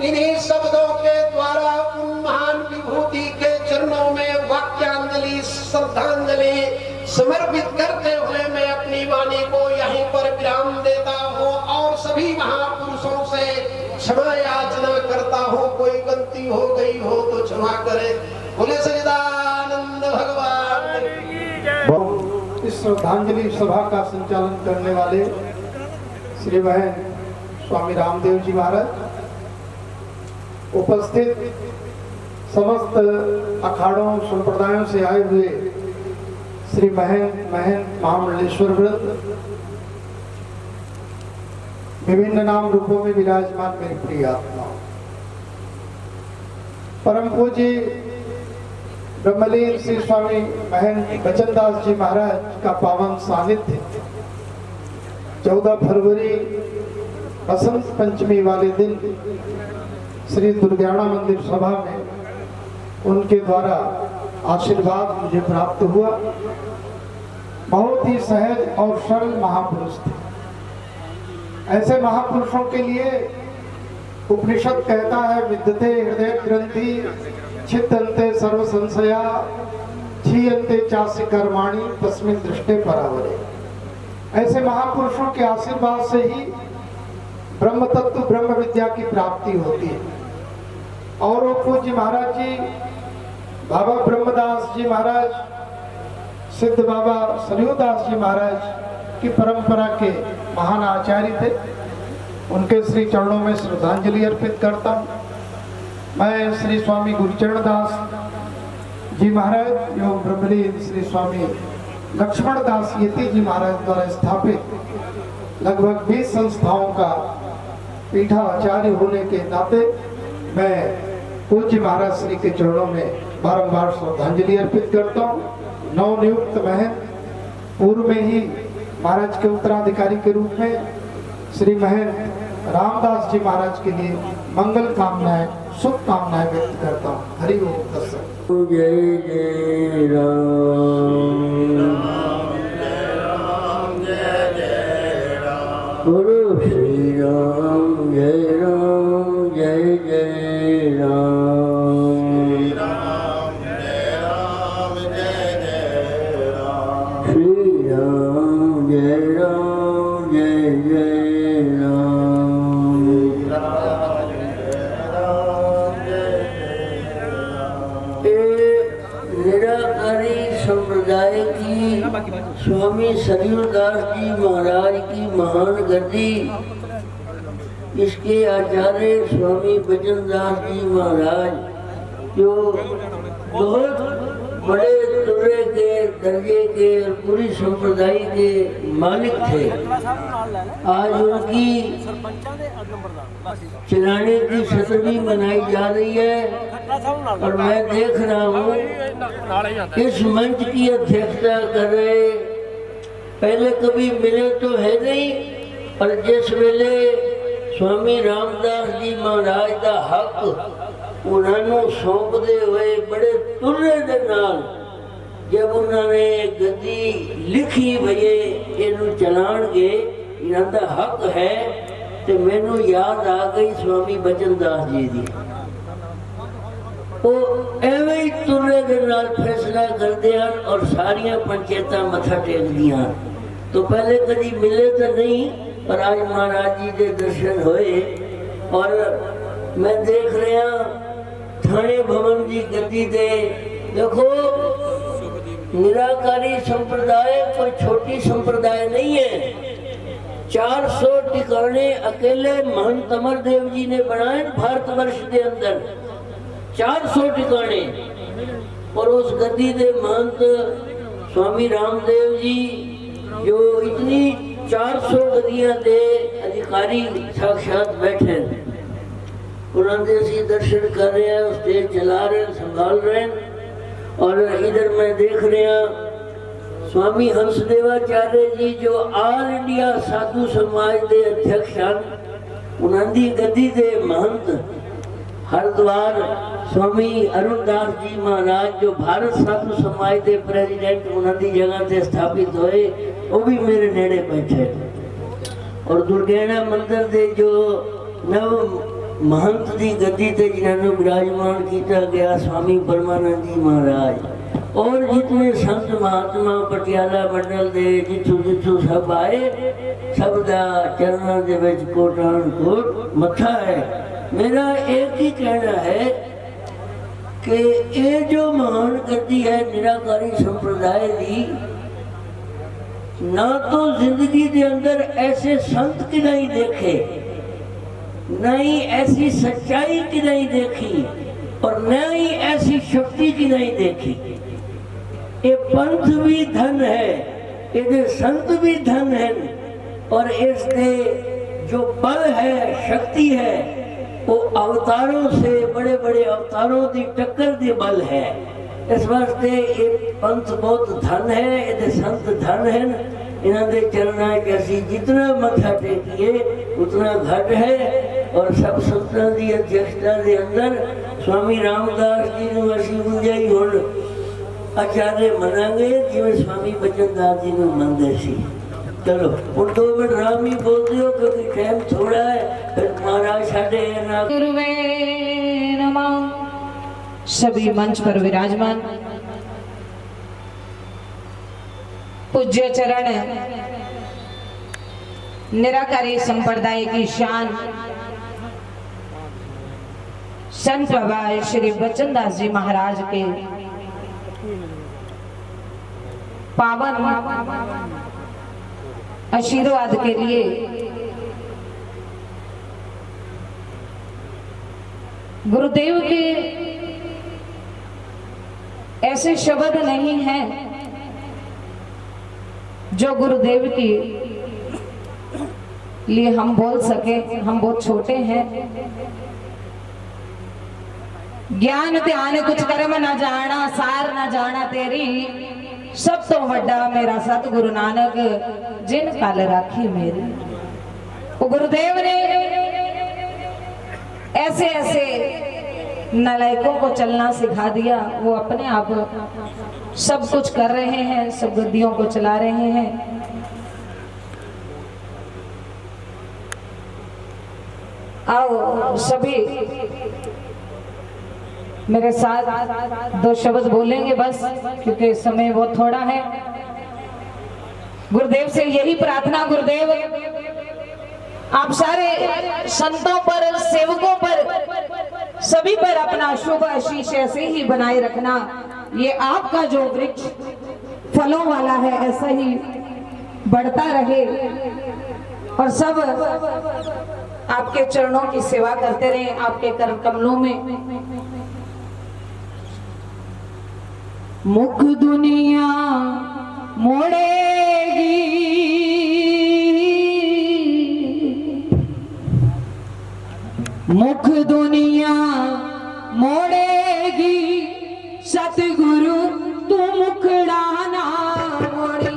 इन्हीं शब्दों के द्वारा उन महान विभूति के चरणों में वाक्यांजलि, श्रद्धांजलि समर्पित करते हुए मैं अपनी वाणी को यहीं पर विराम देता हूँ और सभी महापुरुषों से क्षमा याचना करता हूँ। कोई गलती हो गई हो तो क्षमा करे। बोले सच्चिदानंद भगवान की जय। इस श्रद्धांजलि सभा का संचालन करने वाले श्री बहन स्वामी रामदेव जी महाराज, उपस्थित समस्त अखाड़ों संप्रदायों से आए हुए श्री महंत महामंडलेश्वर व्रत, विभिन्न नाम रूपों में विराजमान मेरी प्रिय आत्माओं, परम पूज्य ब्रह्मलीन श्री स्वामी महंत बचनदास जी महाराज का पावन सानिध्य 14 फरवरी बसंत पंचमी वाले दिन श्री दुर्गाणा मंदिर सभा में उनके द्वारा आशीर्वाद मुझे प्राप्त हुआ। बहुत ही सहज और सरल महापुरुष थे। ऐसे महापुरुषों के लिए उपनिषद कहता है, विद्यते हृदय ग्रंथि छिदन्ते सर्व संशया क्षीयन्ते चास्य कर्माणि तस्मिन् दृष्टे परावरे। ऐसे महापुरुषों के आशीर्वाद से ही ब्रह्म तत्व ब्रह्म विद्या की प्राप्ति होती है। और वो पूज्य महाराज जी बाबा ब्रह्मदास जी महाराज, सिद्ध बाबा सलियुदास जी महाराज की परंपरा के महान आचार्य थे। उनके श्री चरणों में श्रद्धांजलि अर्पित करता हूँ। मैं श्री स्वामी गुरुचरण दास जी महाराज एवं ब्रह्मलीन श्री स्वामी लक्ष्मण दास यति जी महाराज द्वारा स्थापित लगभग 20 संस्थाओं का पीठाचार्य होने के नाते मैं पूज्य महाराज श्री के चरणों में बारंबार श्रद्धांजलि अर्पित करता हूँ। नवनियुक्त महंत पूर्व में ही महाराज के उत्तराधिकारी के रूप में श्री महंत रामदास जी महाराज के लिए मंगल कामनाएं, शुभ कामनाएं व्यक्त करता हूँ। हरि ओम तत्सत। जय जय राम, गुरु श्री राम, जय राम, जय जय राम, श्री राम, जय राम, जय जय राम, निराकारी संप्रदाय की स्वामी सलियुदास जी महाराज की महान गद्दी, इसके आचार्य स्वामी बचनदास जी महाराज जो बहुत बड़े तुरे के दर्जे के और पूरी संप्रदाय के मालिक थे, आज उनकी चिलाने की शतवी मनाई जा रही है। और मैं देख रहा हूँ इस मंच की अध्यक्षता कर रहे, पहले कभी मिले तो है नहीं, और जिस वेले स्वामी रामदास जी महाराज का हक उन्होंने सौंपते हुए बड़े तुरे दे नाल जब उन्होंने गद्दी लिखी भई इनू चलाणगे इन्हां दा हक है, तो मैनू याद आ गई स्वामी बचनदास जी दी। वो एवं ही तुरे दे नाल फैसला करते हैं और सारिया पंचायतां मत्था टेकदियां। तो पहले कभी मिले तो नहीं, पर आज महाराज जी के दर्शन हुए और मैं देख रहा थाने भवन की गद्दी दे। देखो निराकारी संप्रदाय कोई छोटी संप्रदाय नहीं है। 400 टिकाने अकेले महंत अमरदेव जी ने बनाए भारतवर्ष के अंदर, 400 टिकाने। और उस गद्दी दे महंत स्वामी रामदेव जी जो इतनी 400 गद्दियां दे अधिकारी साक्षात बैठे, उन्होंने असी दर्शन कर रहे हैं, स्टेज चला रहे हैं, संभाल रहे हैं। और इधर मैं देख रहा स्वामी हंसदेवाचार्य जी जो ऑल इंडिया साधु समाज के अध्यक्ष हैं, उन्होंने गद्दी दे महंत हरिद्वार स्वामी अरुणदास जी महाराज जो भारत साधु समाज के प्रेसिडेंट उन्होंने जगह से स्थापित हुए, वो भी मेरे नेड़े बैठे। और दुर्गेना मंदिर के जो नव महंत की गद्दी से जिन्होंने विराजमान किया गया स्वामी परमानंद जी महाराज, और जितने संत महात्मा पटियाला मंडल के जिथू जिथू सब आए, सब का चरणों के विच कोटान कोट मथा है। मेरा एक ही कहना है कि ये जो महान गद्दी है निराकारी संप्रदाय की, ना तो जिंदगी के अंदर ऐसे संत की नहीं देखे, नहीं ऐसी सच्चाई की नहीं देखी, और न ही ऐसी शक्ति की नहीं देखी। ये पंथ भी धन है, ये संत भी धन है, और इसके जो बल है शक्ति है वो अवतारों से बड़े बड़े अवतारों की टक्कर के बल है। इस वास्ते ये पंथ बहुत धन है, ये संत धन है। इन्होंने चलना कैसी जितना मथा टेकिए उतना घट है। और सब संतां की अध्यक्षता के अंदर स्वामी रामदास जी को असीं गुंजाई हुण आचार्य मनांगे जिवें स्वामी बचनदास जी को मनदे सी। चलो हुण 2 मिनट राम ही बोल दियो क्योंकि टाइम थोड़ा है, फिर महाराज साढ़े ना। गुरुवे नमः। सभी मंच पर विराजमान पूज्य चरण निराकारी संप्रदाय की शान संत बाबा श्री बचनदास जी महाराज के पावन आशीर्वाद के लिए गुरुदेव के ऐसे शब्द नहीं हैं जो गुरुदेव के लिए हम बोल सके। हम बहुत छोटे हैं। ज्ञान ध्यान कुछ कर्म न जाना, सार न जाना तेरी, सब तो वड्डा मेरा सतगुरु नानक जिन कल राखी मेरी। वो गुरुदेव ने ऐसे ऐसे नालायकों को चलना सिखा दिया। वो अपने आप सब कुछ कर रहे हैं, सब गद्दियों को चला रहे हैं। आओ सभी मेरे साथ 2 शब्द बोलेंगे बस, क्योंकि समय बहुत थोड़ा है। गुरुदेव से यही प्रार्थना, गुरुदेव आप सारे संतों पर, सेवकों पर, सभी पर अपना शुभ आशीष ऐसे ही बनाए रखना। ये आपका जो वृक्ष फलों वाला है ऐसा ही बढ़ता रहे, और सब आपके चरणों की सेवा करते रहे, आपके कर कमलों में। मुख दुनिया मोड़ेगी, मुख दुनिया मोड़ेगी, सतगुरु तू मुखड़ा ना मोड़ी।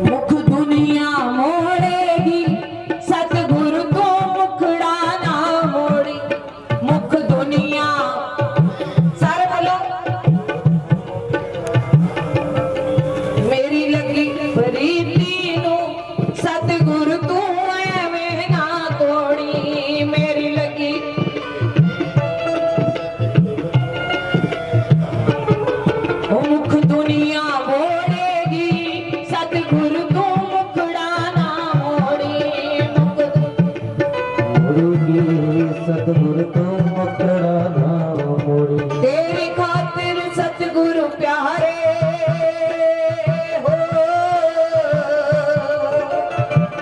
मुख दुनिया मोड़े मकड़ा ना मोरे। तेरी खातिर सतगुरु प्यारे हो,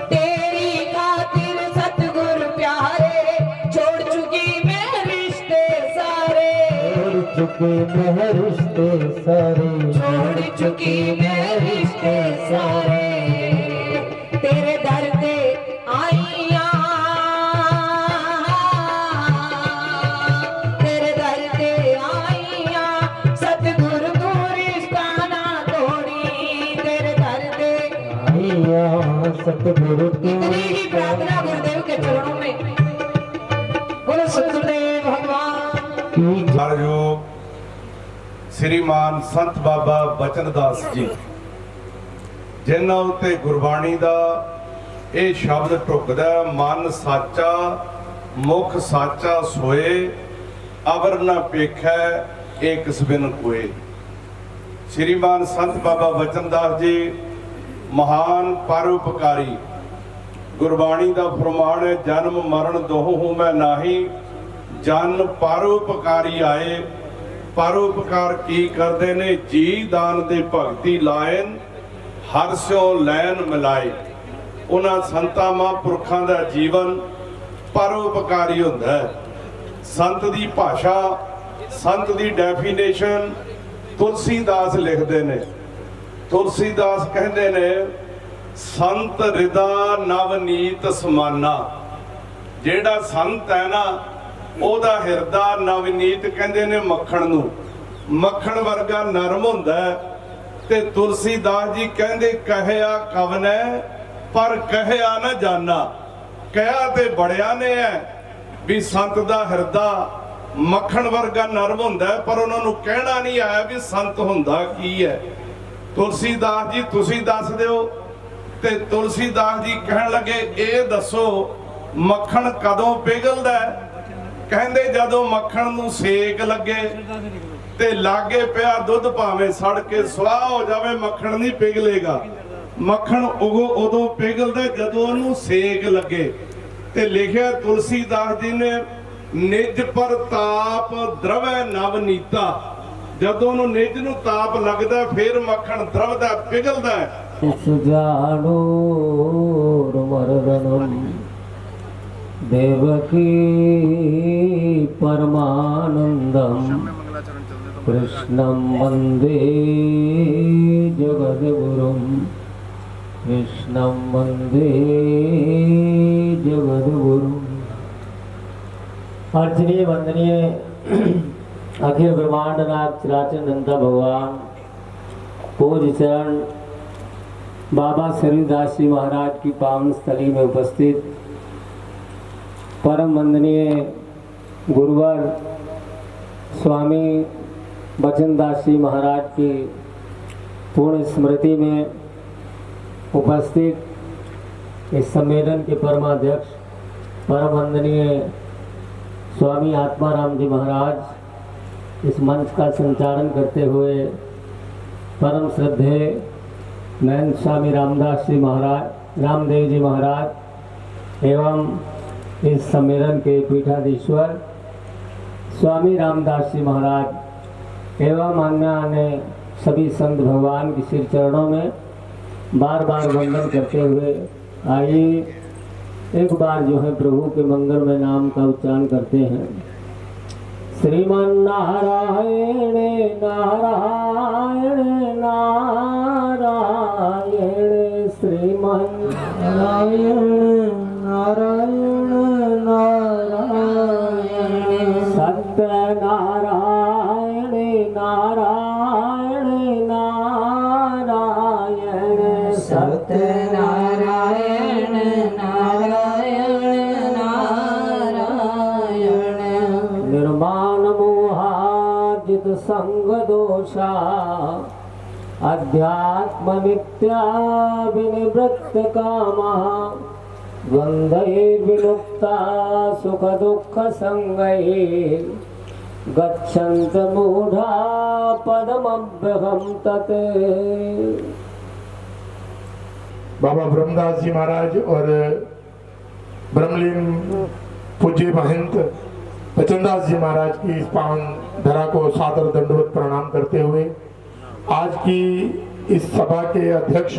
तेरी खातिर सतगुरु प्यारे, छोड़ चुकी मैं रिश्ते सारे, छोड़ चुके मैं रिश्ते सारे, छोड़ चुकी मैं रिश्ते सारे। तेरे दर पे आईया, तेरे दर पे आईया, सतगुरु तू रिश्ता ना तोड़ी, तेरे दर पे आईया सतगुरु तू। इतनी ही प्रार्थना गुरुदेव के चरणों में। बोलो सतगुरुदेव भगवान की। योग श्रीमान संत बाबा बचनदास जी, जिन्हां उत्ते गुरबाणी दा ਇਹ ਸ਼ਬਦ ਢੁਕਦਾ, ਮਨ ਸਾਚਾ ਮੁਖ ਸਾਚਾ ਸੋਏ, ਅਵਰ ਨਾ ਪੇਖੈ ਏਕ ਸਬਿਨ ਕੋਏ। श्रीमान संत बाबा बचनदास जी महान परोपकारी, गुरबाणी का फरमान है, जन्म मरण दोहों हूँ मैं नाही, जन परोपकारी आए। परोपकार की करते ने, जी दान दे भगती लायन, हर स्यों लैन मिलाए। उन्हां संतां महापुरखां दा जीवन परोपकारी हुंदा है। संत दी भाषा, संत दी डेफिनेशन तुलसीदास लिखते ने। तुलसीदास कहते ने, संत हृदा नवनीत समाना। जेड़ा संत है ना, ओदा हिरदा नवनीत कहते ने मक्खण नूं, मक्खण वर्गा नरम हुंदा है। ते तुलसीदास जी कहते, कहया कवन है पर कहया न जाना। कहा ते बड़िया ने है भी संत दा हिरदा मक्खण वर्गा नरम हुंदा है, पर उन्होंने कहना नहीं आया भी संत हुंदा की है। तुलसीदास जी तुसी दस दिओ। ते तुलसीदास जी कहन लगे, ये दसो मक्खण कदों पिघलदा है? कहंदे जदों मक्खण नूं सेक लगे ते लागे पिया दुध भावें सड़ के सुआह हो जावे, मक्खण नहीं पिघलेगा। मक्खण उदों पिघलदा जदों उहनूं सेक लगे। ते लिखिया तुलसीदास जी ने, निज पर ताप द्रवै नवनीता। जदों उहनूं निज नूं ताप लगदा फिर मक्खण द्रवदा पिघलदा है। सुजानो मर्दनम देवकी परमानंदम, कृष्णं वंदे जगद्गुरुं, कृष्णं वंदे जगद्गुरुं। अर्चनीय वंदनीय अखिल ब्रह्मांड नाथ चराचर नंदा भगवान पूज्य चरण बाबा शरीरदास जी महाराज की पावन स्थली में उपस्थित परम वंदनीय गुरुवर स्वामी बचनदास जी महाराज की पूर्ण स्मृति में उपस्थित इस सम्मेलन के परमाध्यक्ष परम वंदनीय स्वामी आत्माराम जी महाराज, इस मंच का संचालन करते हुए परम श्रद्धेय महंत स्वामी रामदास जी महाराज, रामदेव जी महाराज एवं इस सम्मेलन के पीठाधीश्वर स्वामी रामदास जी महाराज एवं अन्य सभी संत भगवान के श्री चरणों में बार बार वंदन करते हुए आइए एक बार जो है प्रभु के मंगल में नाम का उच्चारण करते हैं। श्रीमन नारायण नारायण नारायण, श्रीमन नारायण नारायण नारायण, सत्य नारायण नारायण नारायण, सत्य नारायण नारायण नारायण, निर्माण मोहाजित संग दोषा, अध्यात्म नित्या विनिवृत्त कामा, द्वंद्वै विमुक्ता सुख दुख संगै, गच्छन्त मूढ़ा पदमभ्यहं तत्। बाबा ब्रह्मदास जी महाराज और ब्रह्मलीन पूज्य महंत बचनदास जी महाराज की इस पावन धरा को सादर दंडवत प्रणाम करते हुए आज की इस सभा के अध्यक्ष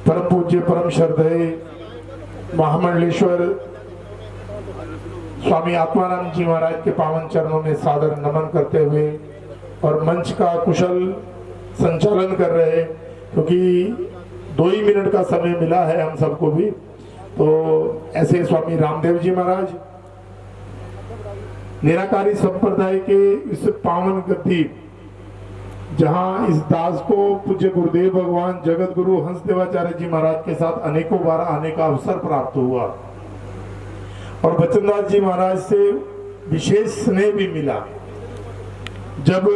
परम पूज्य परम श्रद्धेय महामंडलेश्वर स्वामी आत्माराम जी महाराज के पावन चरणों में सादर नमन करते हुए और मंच का कुशल संचालन कर रहे, क्योंकि 2 ही मिनट का समय मिला है हम सबको भी, तो ऐसे स्वामी रामदेव जी महाराज निराकारी संप्रदाय के इस पावन गद्दी जहां इस दास को पूज्य गुरुदेव भगवान जगत गुरु हंसदेवाचार्य जी महाराज के साथ अनेकों बार आने का अवसर प्राप्त हुआ और बचनदास जी महाराज से विशेष स्नेह भी मिला। जब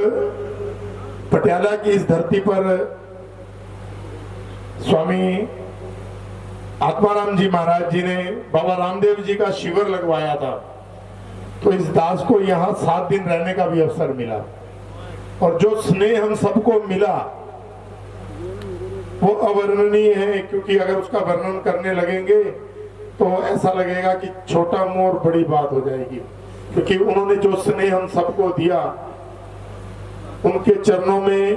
पटियाला की इस धरती पर स्वामी आत्माराम जी महाराज जी ने बाबा रामदेव जी का शिविर लगवाया था, तो इस दास को यहाँ 7 दिन रहने का भी अवसर मिला और जो स्नेह हम सबको मिला वो अवर्णनीय है, क्योंकि अगर उसका वर्णन करने लगेंगे तो ऐसा लगेगा कि छोटा मोर बड़ी बात हो जाएगी, क्योंकि उन्होंने जो स्नेह हम सबको दिया, उनके चरणों में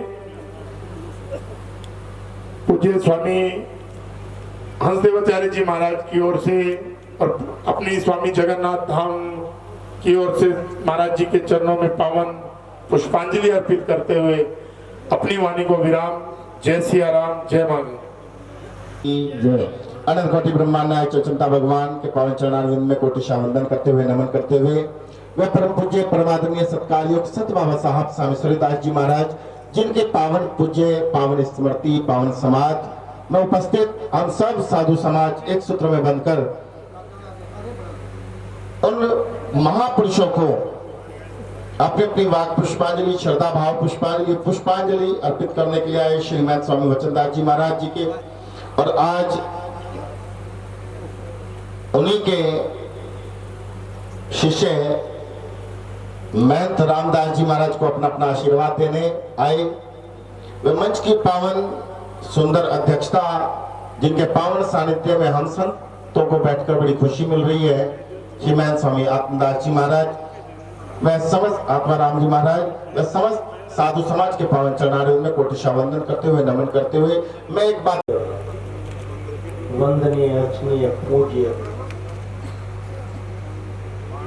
पूज्य स्वामी हंसदेवाचार्य जी महाराज की ओर से और अपनी स्वामी जगन्नाथ धाम की ओर से महाराज जी के चरणों में पावन पुष्पांजलि अर्पित करते हुए अपनी वाणी को विराम। जय सिया राम, जय मां जय। अनंत कोटि ब्रह्मांड नायक चंता भगवान के पावन चरणारविंद में कोटिशा वंदन करते हुए नमन करते हुए वह परम पूज्य परमादरणीय सत्कार्योग सत बाबा साहब स्वामी सूर्यदास जी महाराज, जिनके पावन पूज्य पावन स्मृति पावन समाज में उपस्थित हम सब साधु समाज एक सूत्र में बनकर उन महापुरुषों को अपनी अपनी वाक पुष्पांजलि श्रद्धा भाव पुष्पांजलि अर्पित करने के लिए आए श्रीमान स्वामी वचनदास जी महाराज जी के, और आज उन्हीं के शिष्य महंत रामदास जी महाराज को अपना अपना आशीर्वाद देने आए। वे मंच की पावन सुंदर अध्यक्षता, जिनके पावन सानिध्य में हम संतों को बैठकर बड़ी खुशी मिल रही है, श्रीमान स्वामी आत्मदास जी महाराज, वह समस्त आत्माराम जी महाराज, वह समस्त साधु समाज के पावन चरणारविंद में कोटिशा वंदन करते हुए नमन करते हुए मैं एक बात वंदनीय अर्चनीय पूज्य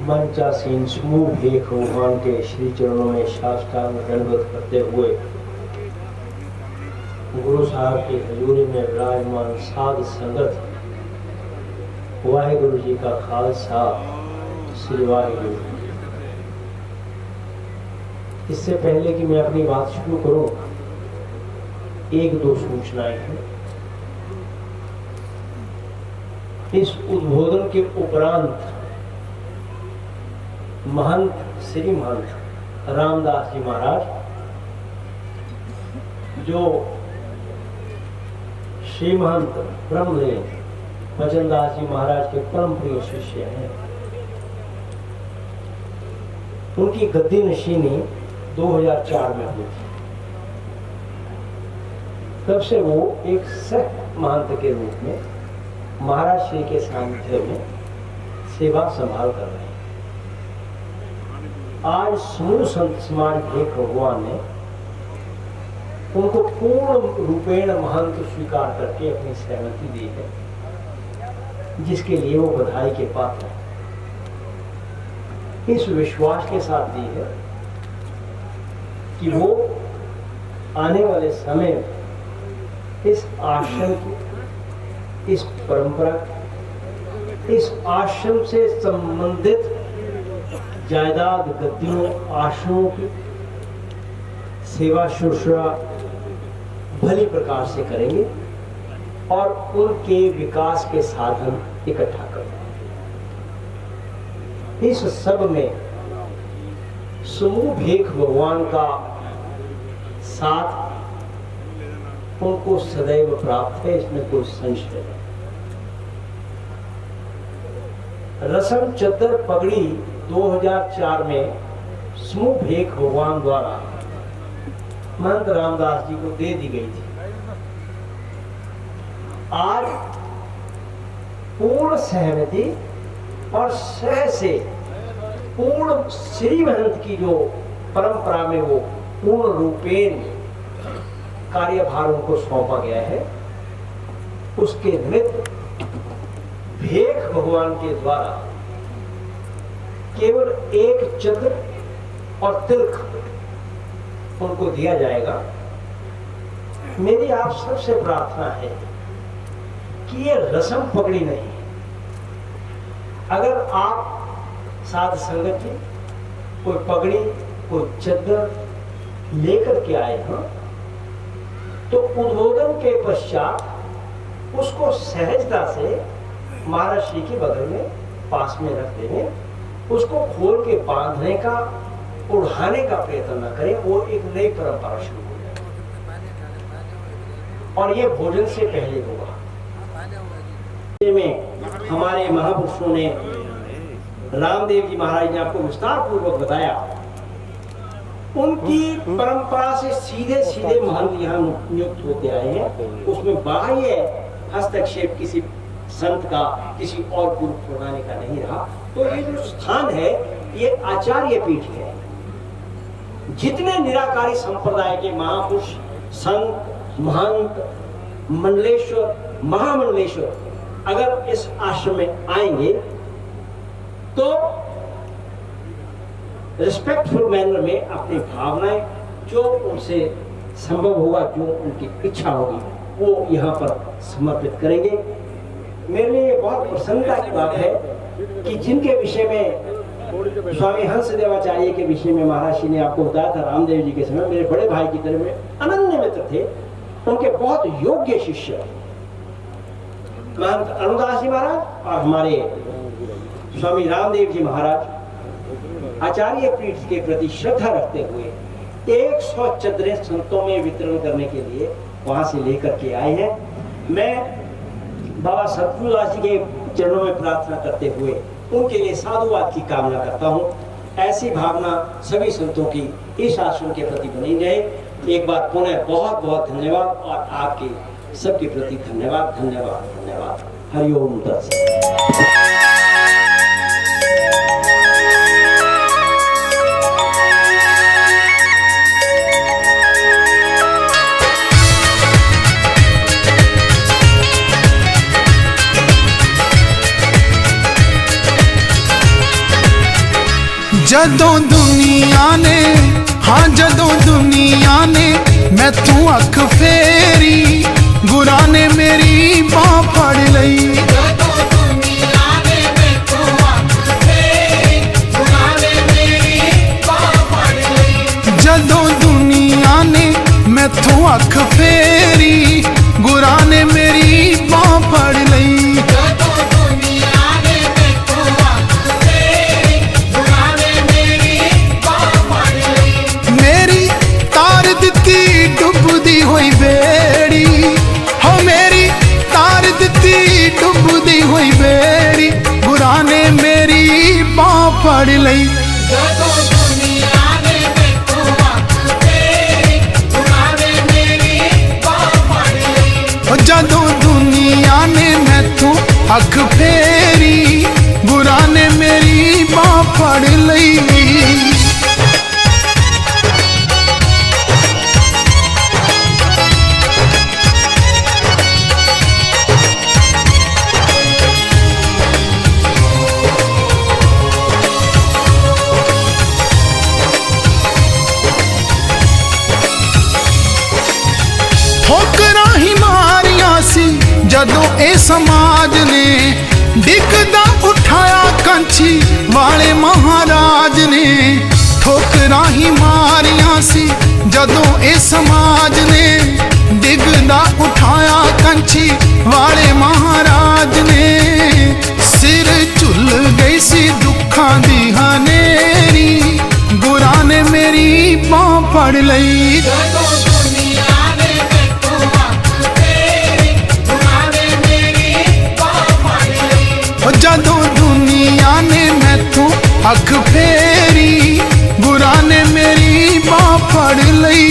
मंचासीन समूह भेख भगवान के श्री चरणों में साष्टांग दंडवत करते हुए गुरु साहब की हजूरी में विराजमान साध संगत वाहिगुरु जी का खालसा श्री वाहिगुरु। इससे पहले कि मैं अपनी बात शुरू करूं, 1-2 सूचनाएं हैं। इस उद्बोधन के उपरांत महंत श्री महंत रामदास जी महाराज, जो श्री महंत ब्रह्मलीन बचनदास जी महाराज के परम प्रिय शिष्य हैं, उनकी गद्दी नशीनी 2004 में हुई थी। तब से वो एक सह महंत के रूप में महाराज श्री के सानिध्य में सेवा संभाल कर रहे हैं। आज समूह संत समाज भेख भगवान ने उनको पूर्ण रूपेण महंत स्वीकार करके अपनी सहमति दी है, जिसके लिए वो बधाई के पात्र हैं। इस विश्वास के साथ दी है कि वो आने वाले समय इस आश्रम की, इस परंपरा, इस आश्रम से संबंधित जायदाद गद्दियों आश्रमों की सेवा शुश्रूषा भली प्रकार से करेंगे और उनके विकास के साधन इकट्ठा करेंगे। इस सब में समूह भेख भगवान का साथ उनको सदैव प्राप्त है, इसमें कोई संशय नहीं। रसम चद्दर पगड़ी 2004 में समूह भेख भगवान द्वारा महंत रामदास जी को दे दी गई थी। आज पूर्ण सहमति और सह से पूर्ण श्री महंत की जो परंपरा में वो पूर्ण रूपेण कार्यभार उनको सौंपा गया है। उसके निमित्त भेख भगवान के द्वारा केवल एक चंद्र और तिलक उनको दिया जाएगा। मेरी आप सबसे प्रार्थना है कि ये रस्म पकड़ी नहीं। अगर आप साध संगत जी कोई पगड़ी कोई चद्दर लेकर के आए हैं तो उद्बोधन के पश्चात उसको सहजता से महाराज श्री के बगल में पास में रख देंगे। उसको खोल के बांधने का उड़ाने का प्रयत्न न करें, वो एक नई परंपरा शुरू हो जाए और ये भोजन से पहले होगा। में हमारे महापुरुषों ने रामदेव जी महाराज ने आपको विस्तार पूर्वक बताया। उनकी परंपरा से सीधे सीधे महंत यहाँ नियुक्त होते आए हैं। उसमें बाह्य हस्तक्षेप किसी संत का किसी और पूर्व प्रणाली का नहीं रहा। तो ये जो स्थान है ये आचार्य पीठ है। जितने निराकारी संप्रदाय के महापुरुष संत महंत मंडलेश्वर महामंडलेश्वर अगर इस आश्रम में आएंगे तो रिस्पेक्टफुल मैनर में अपनी भावनाएं जो उनसे संभव होगा, जो उनकी इच्छा होगी, वो यहाँ पर समर्पित करेंगे। मेरे लिए बहुत प्रसन्नता की बात है कि जिनके विषय में स्वामी हंस देवाचार्य के विषय में महाराज जी ने आपको बताया था, रामदेव जी के समय मेरे बड़े भाई की तरह में अनन्य मित्र थे। उनके बहुत योग्य शिष्य महंत अनुदास जी महाराज और हमारे स्वामी रामदेव जी महाराज आचार्य पीठ के प्रति श्रद्धा रखते हुए 100 चद्दरें संतों में वितरण करने के लिए वहां से लेकर के आए हैं। मैं बाबा सतगुरुदास जी के चरणों में प्रार्थना करते हुए उनके लिए साधुवाद की कामना करता हूँ। ऐसी भावना सभी संतों की इस आश्रम के प्रति बनी रहे। एक बार पुनः बहुत बहुत धन्यवाद और आपके सबके प्रति धन्यवाद धन्यवाद धन्यवाद। हरिओम तत्सत। जदों दुनिया ने हाँ जदों दुनिया ने मैथों अख फेरी गुरा ने मेरी बाह फड़ लई। जदों दुनिया ने मैथों अख फेरी गुरा ने मेरी बाह फड़ लई। डुबदी हुई बेड़ी हो मेरी तार दिती डुबदी हुई बेड़ी गुरा ने मेरी बाह फड़ लई। जदों दुनिया ने मैथों अख फेरी गुरा ने मेरी बाह फड़ लई। जदों ए समाज ने डिगदा उठाया कंछी वाले महाराज ने ठोकरां ही मारियां सी। जदों ए समाज ने डिगदा उठाया कंछी वाले महाराज ने सिर झुल गई सी दुखां दी हनेरी गुरा ने मेरी बाह फड़ लई। जदों दुनिया ने मैथों अख फेरी गुरा ने मेरी बाह फड़ लई।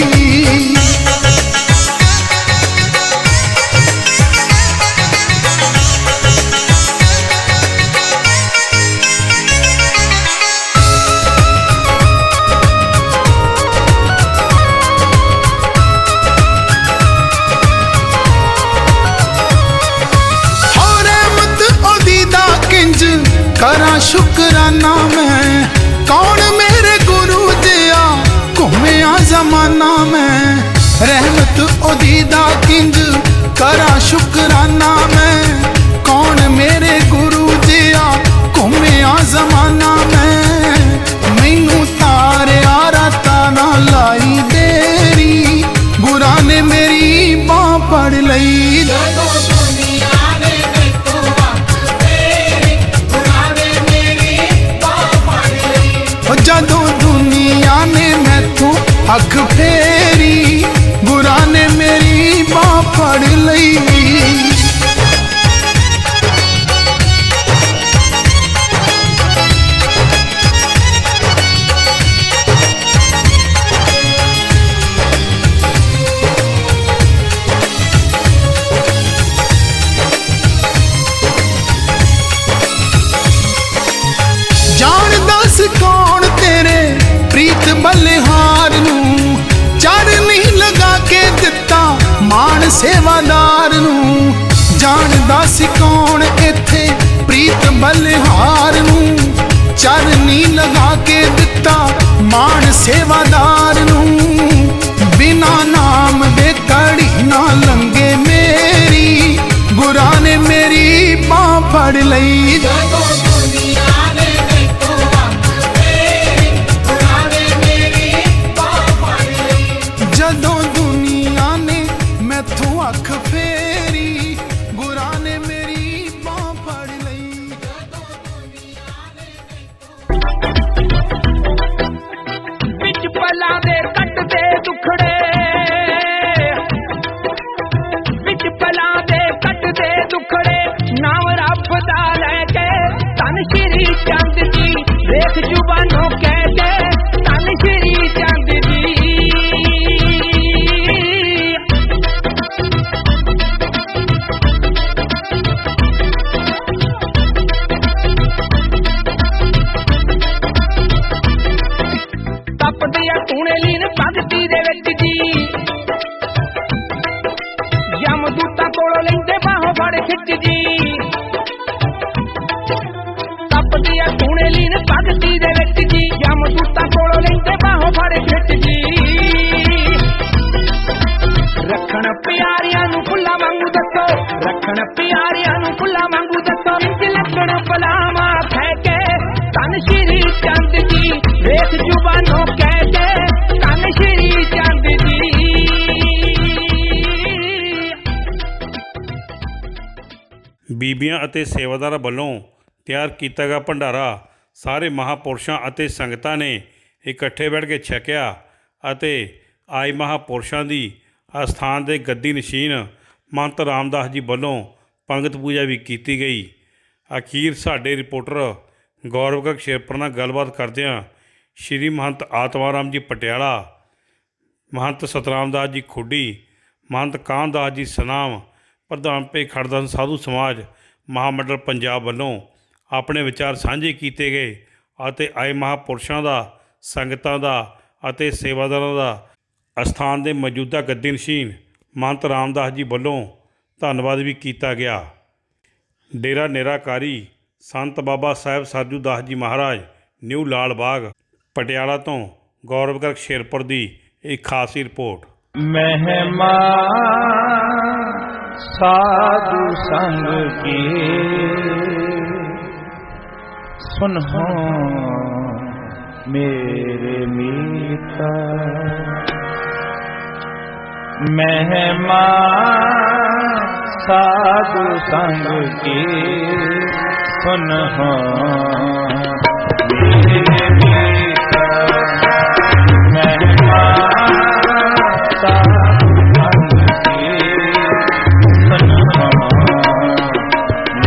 शुकराना मैं कौन मेरे गुरु दिया घूमिया जमाना मैं रहमत ओदीदा किंज करा शुकराना मैं कौन मेरे गुरु दिया घूमिया जमाना मैं मैनू तारिया राता ना लाई देरी गुरा ने मेरी बांह फड़ लई जदों दुनिया ने मैथों अख फेरी बुरा ने मेरी बांह फड़ लई जान दस कौन तेरे प्रीत बलिहार नू चर नहीं लगा के दिता मान सेवादार नू जान दस कौन इथे प्रीत बलिहार नू चर नहीं लगा के दिता मान सेवादार नू बिना नाम दे कड़ी ना लंगे मेरी गुरा ने मेरी बांह फड़ लई जदों दुनिया ने मैथों अख फेरी गुरा ने मेरी बांह फड़ लई बिच पला दे कट दे दुखड़े बिच पला दे कट दे दुखड़े नाम रब दा लैके धन श्री चंद जी देख जुबानों कह के धन श्री चंद जी ਤਪਦੀਆਂ ਤੂਣੇ ਲੀਨ ਭਗਤੀ ਦੇ ਵਿੱਚ ਜੀ ਯਮਦੂਤਾਂ ਕੋਲੋਂ ਲੈਂਦੇ ਬਾਹੋਂ ਫੜ ਖਿੱਚ ਜੀ ਤਪਦੀਆਂ ਤੂਣੇ ਲੀਨ ਭਗਤੀ ਦੇ ਵਿੱਚ ਜੀ ਯਮਦੂਤਾਂ ਕੋਲੋਂ ਲੈਂਦੇ ਬਾਹੋਂ ਫੜ ਖਿੱਚ ਜੀ ਰੱਖਣ ਪਿਆਰਿਆਂ ਨੂੰ ਫੁੱਲਾਂ ਵਾਂਗੂ ਦੱਸੋ ਰੱਖਣ ਪਿਆਰਿਆਂ ਨੂੰ ਫੁੱਲਾਂ ਵਾਂਗੂ ਦੱਸੋ ਇੰਜ ਲੱਗਣ ਬਲਾਵਾ ਖੈ ਕੇ ਧੰਨ ਸ਼੍ਰੀ ਚੰਦ ਜੀ ਵੇਖ ਜ਼ੁਬਾਨੋਂ ਕਹਿ ਕੇ ਧੰਨ ਸ਼੍ਰੀ ਚੰਦ ਜੀ ਬੀਬੀਆਂ ਅਤੇ ਸੇਵਾਦਾਰਾਂ ਵੱਲੋਂ ਤਿਆਰ ਕੀਤਾ ਗਿਆ ਭੰਡਾਰਾ ਸਾਰੇ ਮਹਾਂਪੁਰਸ਼ਾਂ ਅਤੇ ਸੰਗਤਾਂ ਨੇ ਇਕੱਠੇ ਬੈਠ ਕੇ ਛਕਿਆ ਅਤੇ ਆਏ ਮਹਾਂਪੁਰਸ਼ਾਂ ਦੀ ਅਸਥਾਨ ਦੇ ਗੱਦੀ ਨਸ਼ੀਨ ਮਹੰਤ ਰਾਮਦਾਸ ਜੀ ਵੱਲੋਂ ਪੰਗਤ ਪੂਜਾ ਵੀ ਕੀਤੀ ਗਈ। ਅਖੀਰ ਸਾਡੇ ਰਿਪੋਰਟਰ ਗੌਰਵ ਗਰਗ ਸ਼ੇਰਪੁਰ ਨਾਲ ਗੱਲਬਾਤ ਕਰਦਿਆਂ ਸ਼੍ਰੀ ਮਹੰਤ ਆਤਮਾ ਰਾਮ ਜੀ ਪਟਿਆਲਾ, ਮਹੰਤ ਸਤਨਾਮ ਦਾਸ ਜੀ ਖੁੱਡੀ, ਮਹੰਤ ਕਾਹਨ ਦਾਸ ਜੀ ਸਨਾਮ, ਪ੍ਰਧਾਨ ਭੇ ਖੜਦਾ ਸਾਧੂ ਸਮਾਜ ਮਹਾਮੰਡਲ ਪੰਜਾਬ ਵੱਲੋਂ ਆਪਣੇ ਵਿਚਾਰ ਸਾਂਝੇ ਕੀਤੇ ਗਏ ਅਤੇ ਆਏ ਮਹਾਂਪੁਰਸ਼ਾਂ ਦਾ, ਸੰਗਤਾਂ ਦਾ ਅਤੇ ਸੇਵਾਦਾਰਾਂ ਦਾ ਅਸਥਾਨ ਦੇ ਮੌਜੂਦਾ ਗੱਦੀ ਨਸ਼ੀਨ ਮਹੰਤ ਰਾਮਦਾਸ ਜੀ ਵੱਲੋਂ ਧੰਨਵਾਦ ਵੀ ਕੀਤਾ ਗਿਆ। ਡੇਰਾ ਨਿਰਾਕਾਰੀ ਸੰਤ ਬਾਬਾ ਸਾਹਿਬ ਸਰਜੂ ਦਾਸ ਜੀ ਮਹਾਰਾਜ ਨਿਊ ਲਾਲ ਬਾਗ ਪਟਿਆਲਾ ਤੋਂ ਗੌਰਵ ਗਰਗ ਸ਼ੇਰਪੁਰ ਦੀ ਇੱਕ ਖਾਸ ਰਿਪੋਰਟ। ਮਹਿਮਾ ਸਾਧੂ ਸੰਗ ਕੀ ਸੁਨੋ मेरे मीठा महिमा साधु संग की सुनहो मेरे मीठा महिमा साधु संग की सुनहो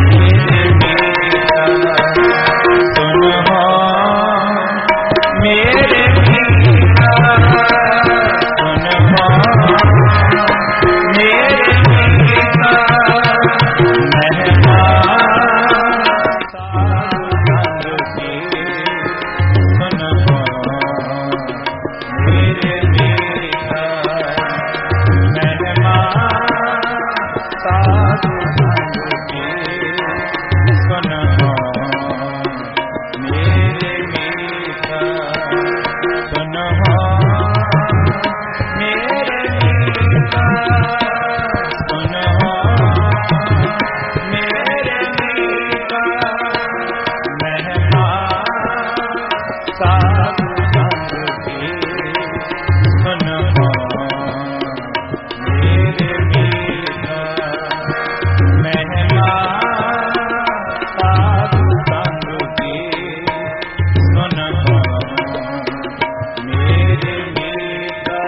मेरे मीठा सुनहो मेरे मीठा सुनहो मेरे मीठा महिमा साधु संग की साधु संग के सुन मेरे मीरा महिमा साधु संग के सुन मेरे मीरा।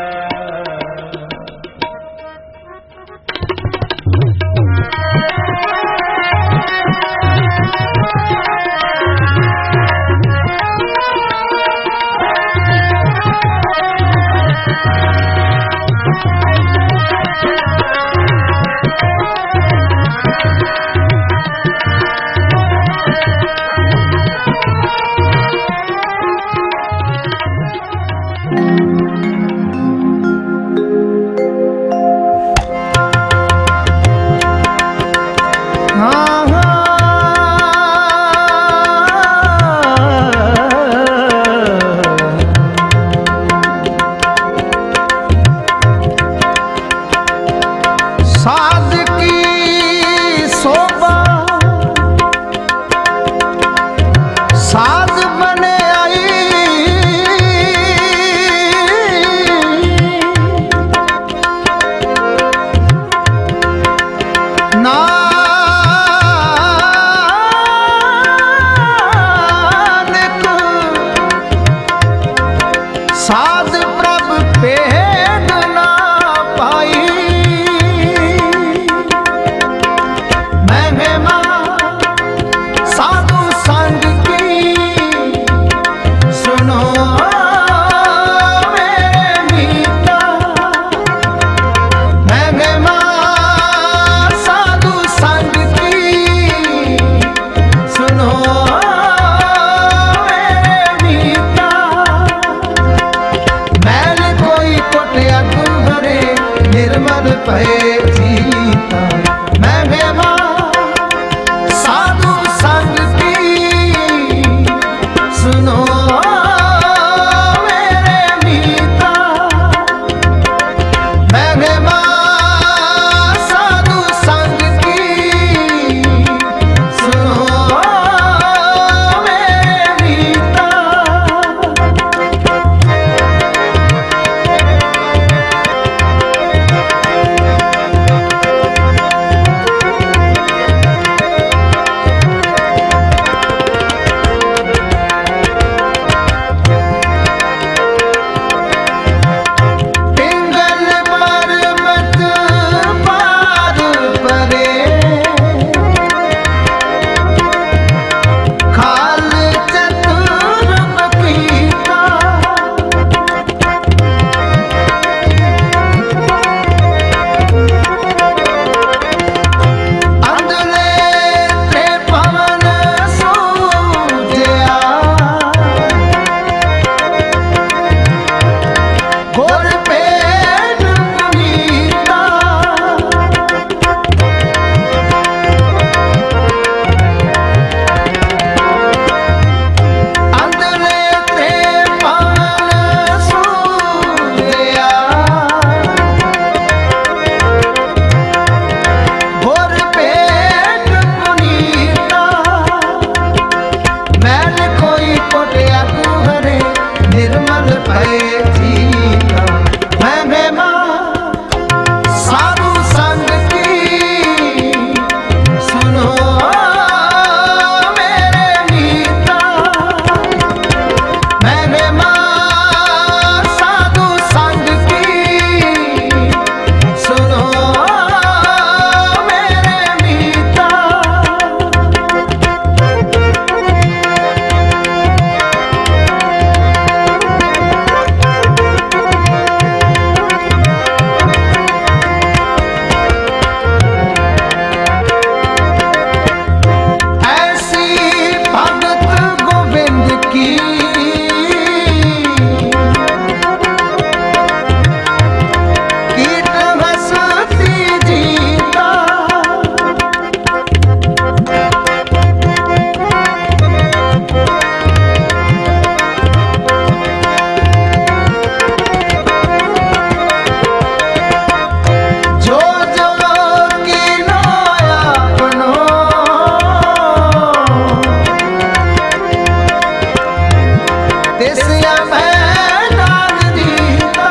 तिसिया मैं नाग दीता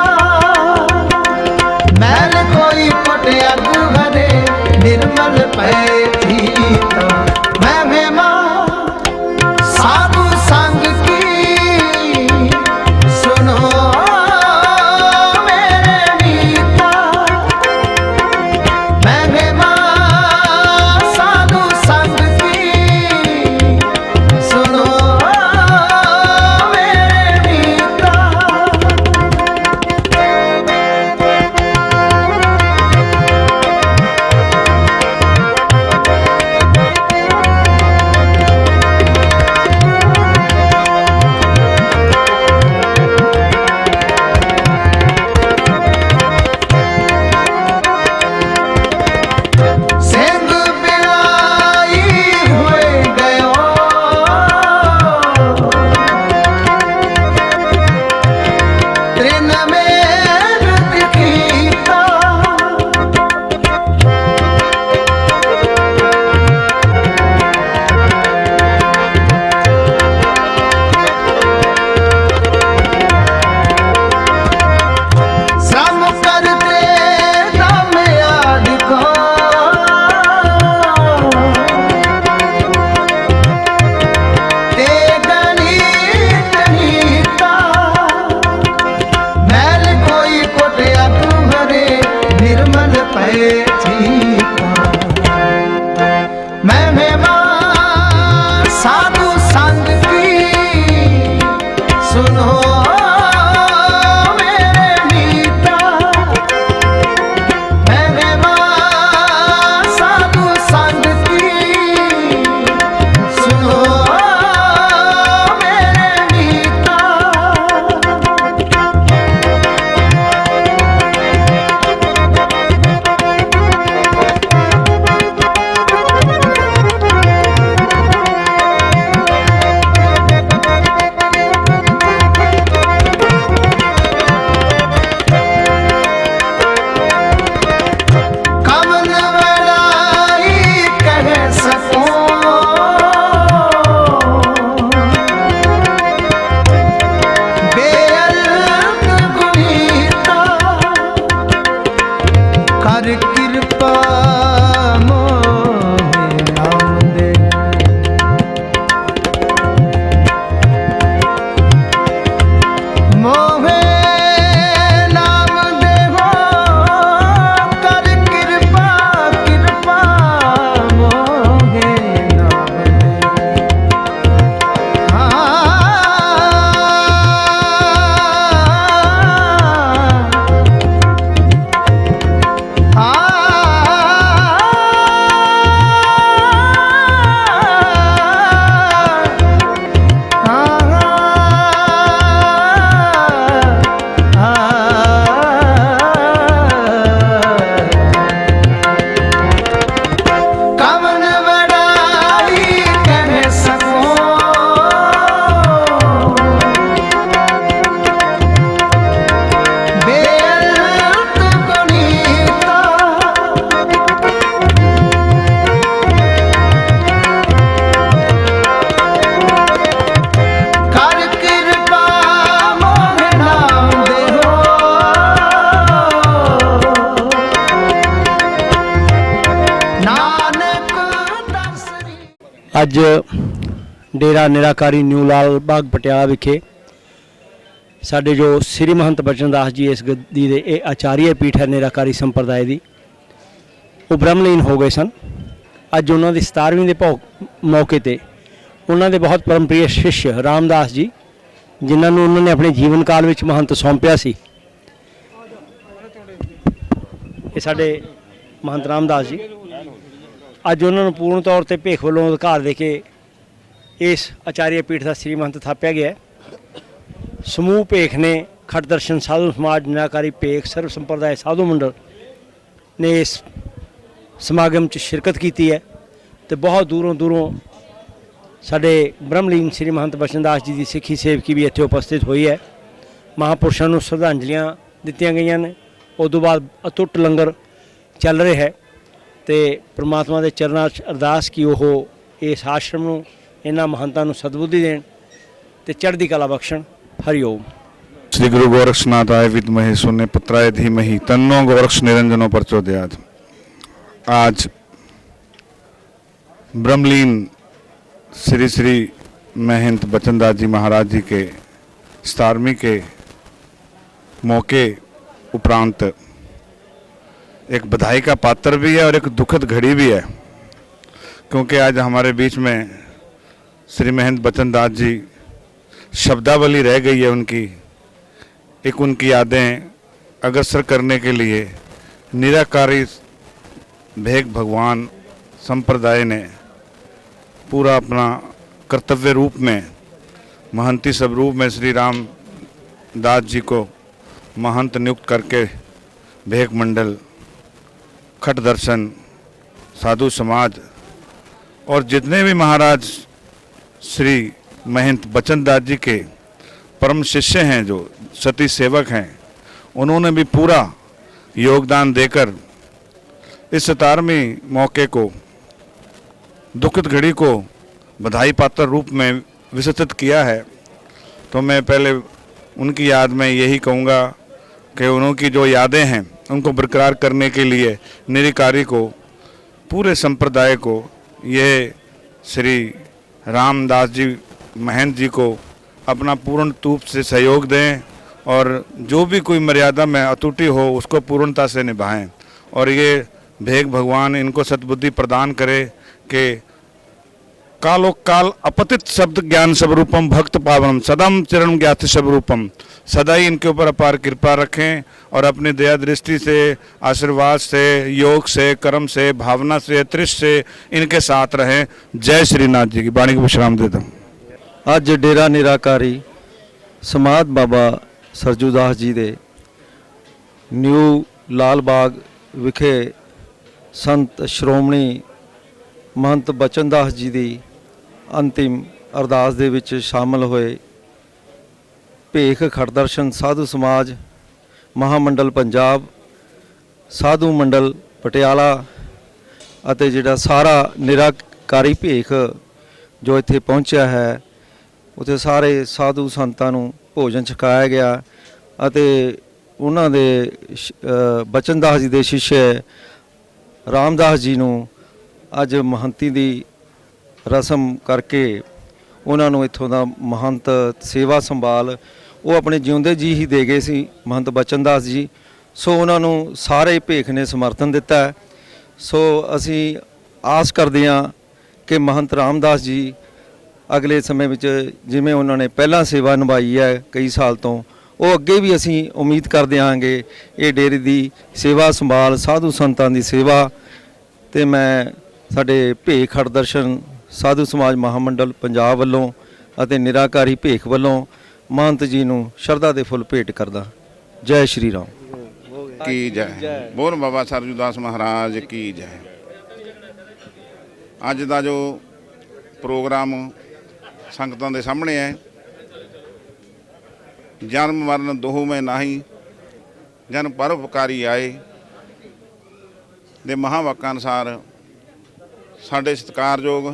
मैल कोई पटिया गुहरे निर्मल पै जीता मैं मेमा साधु संग की सुनो मेरे मीता मैं मेमा साधु संग की सुनो ਅੱਜ ਡੇਰਾ ਨਿਰਾਕਾਰੀ ਨਿਊ ਲਾਲ ਬਾਗ ਪਟਿਆਲਾ ਵਿਖੇ ਸਾਡੇ ਜੋ ਸ੍ਰੀ ਮਹੰਤ ਬਚਨ ਦਾਸ ਜੀ ਇਸ ਗੱਦੀ ਦੇ ਇਹ ਆਚਾਰੀਆ ਪੀਠ ਹੈ ਨਿਰਾਕਾਰੀ ਸੰਪਰਦਾਇ ਦੀ, ਉਹ ਬ੍ਰਹਮਲੀਨ ਹੋ ਗਏ ਸਨ। ਅੱਜ ਉਹਨਾਂ ਦੀ 17ਵੀਂ ਦੇ ਮੌਕੇ ਤੇ ਉਹਨਾਂ ਦੇ ਬਹੁਤ ਪਰਮਪ੍ਰਿਯ ਸ਼ਿਸ਼ ਰਾਮਦਾਸ ਜੀ, ਜਿਨ੍ਹਾਂ ਨੂੰ ਉਹਨਾਂ ਨੇ ਆਪਣੇ ਜੀਵਨ ਕਾਲ ਵਿੱਚ ਮਹੰਤ ਸੌਂਪਿਆ ਸੀ, ਇਹ ਸਾਡੇ ਮਹੰਤ ਰਾਮਦਾਸ ਜੀ, ਅੱਜ ਉਹਨਾਂ ਨੂੰ ਪੂਰਨ ਤੌਰ ਤੇ ਭੇਖ ਵੱਲੋਂ ਅਧਿਕਾਰ ਦੇ ਕੇ ਇਸ ਆਚਾਰੀਆ ਪੀਠ ਦਾ ਸ੍ਰੀ ਮਹੰਤ ਥਾਪਿਆ ਗਿਆ। ਸਮੂਹ ਭੇਖ ਨੇ ਖੱਟ ਦਰਸ਼ਨ ਸਾਧੂ ਸਮਾਜ ਨਿਰਾਕਾਰੀ ਭੇਖ ਸਰਵ ਸੰਪਰਦਾਇ ਸਾਧੂ ਮੰਡਲ ਨੇ ਇਸ ਸਮਾਗਮ 'ਚ ਸ਼ਿਰਕਤ ਕੀਤੀ ਹੈ ਤੇ ਬਹੁਤ ਦੂਰੋਂ ਦੂਰੋਂ ਸਾਡੇ ਬ੍ਰਹਮਲੀਨ ਸ੍ਰੀ ਮਹੰਤ ਬਚਨ ਦਾਸ ਜੀ ਦੀ ਸਿੱਖੀ ਸੇਵਕੀ ਵੀ ਇੱਥੇ ਉਪਸਥਿਤ ਹੋਈ ਹੈ। ਮਹਾਂਪੁਰਸ਼ਾਂ ਨੂੰ ਸ਼ਰਧਾਂਜਲੀਆਂ ਦਿੱਤੀਆਂ ਗਈਆਂ ਨੇ। ਉਸ ਤੋਂ ਬਾਅਦ ਅਟੁੱਟ ਲੰਗਰ ਚੱਲ ਰਿਹਾ ਹੈ ਤੇ ਪ੍ਰਮਾਤਮਾ ਦੇ ਚਰਨਾਂ 'ਚ ਅਰਦਾਸ ਕਿ ਉਹ ਇਸ ਆਸ਼ਰਮ ਨੂੰ, ਇਹਨਾਂ ਮਹੰਤਾਂ ਨੂੰ ਸਦਬੁੱਧੀ ਦੇਣ ਤੇ ਚੜ੍ਹਦੀ ਕਲਾ ਬਖਸ਼ਣ। हरिओम। श्री गुरु गोरक्षनाथाय विद्महे शून्य पुत्राय धीमहि तन्नो गोरक्ष निरंजनो प्रचोदयात्। आज ब्रह्मलीन श्री श्री महंत बचनदास जी महाराज जी के 17वीं के मौके उपरांत एक बधाई का पात्र भी है और एक दुखद घड़ी भी है, क्योंकि आज हमारे बीच में श्री महंत बचनदास जी शब्दावली रह गई है उनकी। एक उनकी यादें अग्रसर करने के लिए निराकारी भेग भगवान संप्रदाय ने पूरा अपना कर्तव्य रूप में महंती स्वरूप में श्री राम दास जी को महंत नियुक्त करके भेग मंडल, खट दर्शन, साधु समाज और जितने भी महाराज श्री महंत बचनदास जी के परम शिष्य हैं, जो सती सेवक हैं, उन्होंने भी पूरा योगदान देकर इस 17वें मौके को, दुखद घड़ी को बधाई पात्र रूप में विस्तृत किया है। तो मैं पहले उनकी याद में यही कहूँगा कि उनकी जो यादें हैं उनको बरकरार करने के लिए निराकारी को, पूरे संप्रदाय को, ये श्री रामदास जी महंत जी को अपना पूर्ण रूप से सहयोग दें और जो भी कोई मर्यादा में अतुटी हो उसको पूर्णता से निभाएं और ये भेग भगवान इनको सद्बुद्धि प्रदान करे कि कालोकाल अपतित शब्द ज्ञान स्वरूपम भक्त पावनम सदम चरण ज्ञात स्वरूपम, सदा ही इनके ऊपर अपार कृपा रखें और अपनी दया दृष्टि से, आशीर्वाद से, योग से, कर्म से, भावना से, त्रिश से इनके साथ रहें। जय श्रीनाथ जी की बाणी को विश्राम देता हूँ। ਅੱਜ ਡੇਰਾ ਨਿਰਾਕਾਰੀ ਸਮਾਧ ਬਾਬਾ ਸਰਜੂਦਾਸ ਜੀ ਦੇ ਨਿਊ ਲਾਲ ਬਾਗ ਵਿਖੇ ਸੰਤ ਸ਼੍ਰੋਮਣੀ महंत बचनदास जी की अंतिम अरदास दे विच शामिल होए भेख खड़दर्शन साधु समाज महामंडल पंजाब, साधु मंडल पटियाला अते जिहड़ा सारा निराकारी भेख जो इत्थे पहुंचा है, उत्थे सारे साधु संतां नूं भोजन छकाया गया अते उन्हां दे बचनदास जी दे शिष्य रामदास जी नूं अज महंती दी रस्म करके उन्हां नूं इत्थों दा महंत सेवा संभाल वो अपने जिउंदे जी ही दे गए सी महंत बचनदास जी। सो उन्हां नूं सारे भेख ने समर्थन दिता है। सो असी आस करदे हां कि महंत रामदास जी अगले समय विच जिवें उन्होंने पहला सेवा निभाई है कई साल तो, वो अगे भी असी उम्मीद करदे हांगे ये डेरे की सेवा संभाल साधु संतां की सेवा। तो मैं साडे भेख खड़दर्शन साधु समाज महामंडल पंजाब वालों अते निराकारी भेख वालों महंत जी नूं शरधा दे फुल भेंट करदा। जय श्री राम की जय। बोल बाबा सरजूदास महाराज की जय। अज दा जो प्रोग्राम संगतां दे सामने है, जन्म मरण दोहू में नाही जन परोपकारी आए दे महावाकां अनुसार साडे सत्कारयोग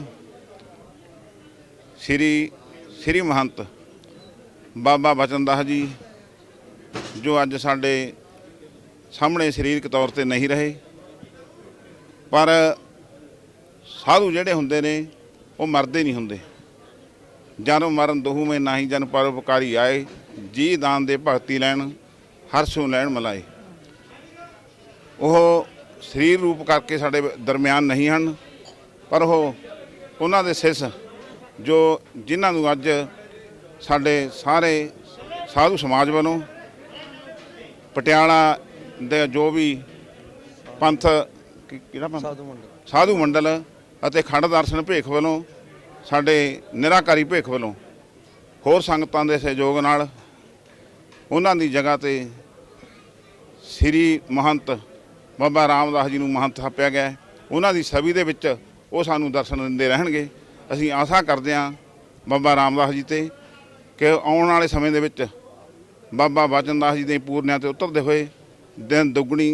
श्री महंत बाबा बचनदास जी जो अज साडे सामने शरीरक तौर पर नहीं रहे, पर साधु जिहड़े हुंदे ने वो मरदे नहीं हुंदे। जन्म मरण दोहू में नाही जन परोपकारी आए, जी दान दे भगती लैन हरसों लैन मिलाए। वो शरीर रूप करके साडे दरम्यान नहीं हैं, पर वो उन्हां दे सिस जो जिन्हां नूं अज साडे सारे साधु समाज वालों पटियाला दे जो भी पंथ साधु मंडल अते खंड दर्शन भेख वालों साडे निराकारी भेख वालों होर संगतां दे सहयोग नाल उन्हां दी जगह ते श्री महंत बाबा रामदास जी नूं महंत थापिया गया। उन्हां दी छवि दे विच वो सानूं दर्शन दिंदे रहणगे। असीं आशा करदे हां बाबा रामदास जी ते कि आउण वाले समय दे विच बाबा बचनदास जी दे पूरनिਆਂ ते उतरदे होए दिन दुगणी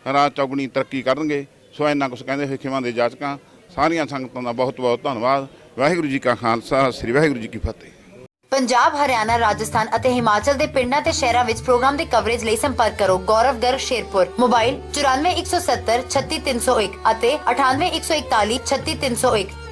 रात चौगणी तरक्की करनगे। सो इन्ना कुछ कहंदे होए खिमां दे जाचकां सारियां संगतां दा बहुत बहुत धन्नवाद। वाहिगुरू जी का खालसा, श्री वाहिगुरू जी की फतेह। पंजाब, हरियाणा, राजस्थान ਅਤੇ ਹਿਮਾਚਲ ਦੇ ਪਿੰਡਾਂ ਤੇ ਸ਼ਹਿਰਾਂ ਵਿੱਚ ਪ੍ਰੋਗਰਾਮ ਦੀ ਕਵਰੇਜ ਲਈ ਸੰਪਰਕ ਕਰੋ। ਗੌਰਵ ਗਰਗ ਸ਼ੇਰਪੁਰ, ਮੋਬਾਈਲ 94 170 36301 ਅਤੇ 98 141 36301।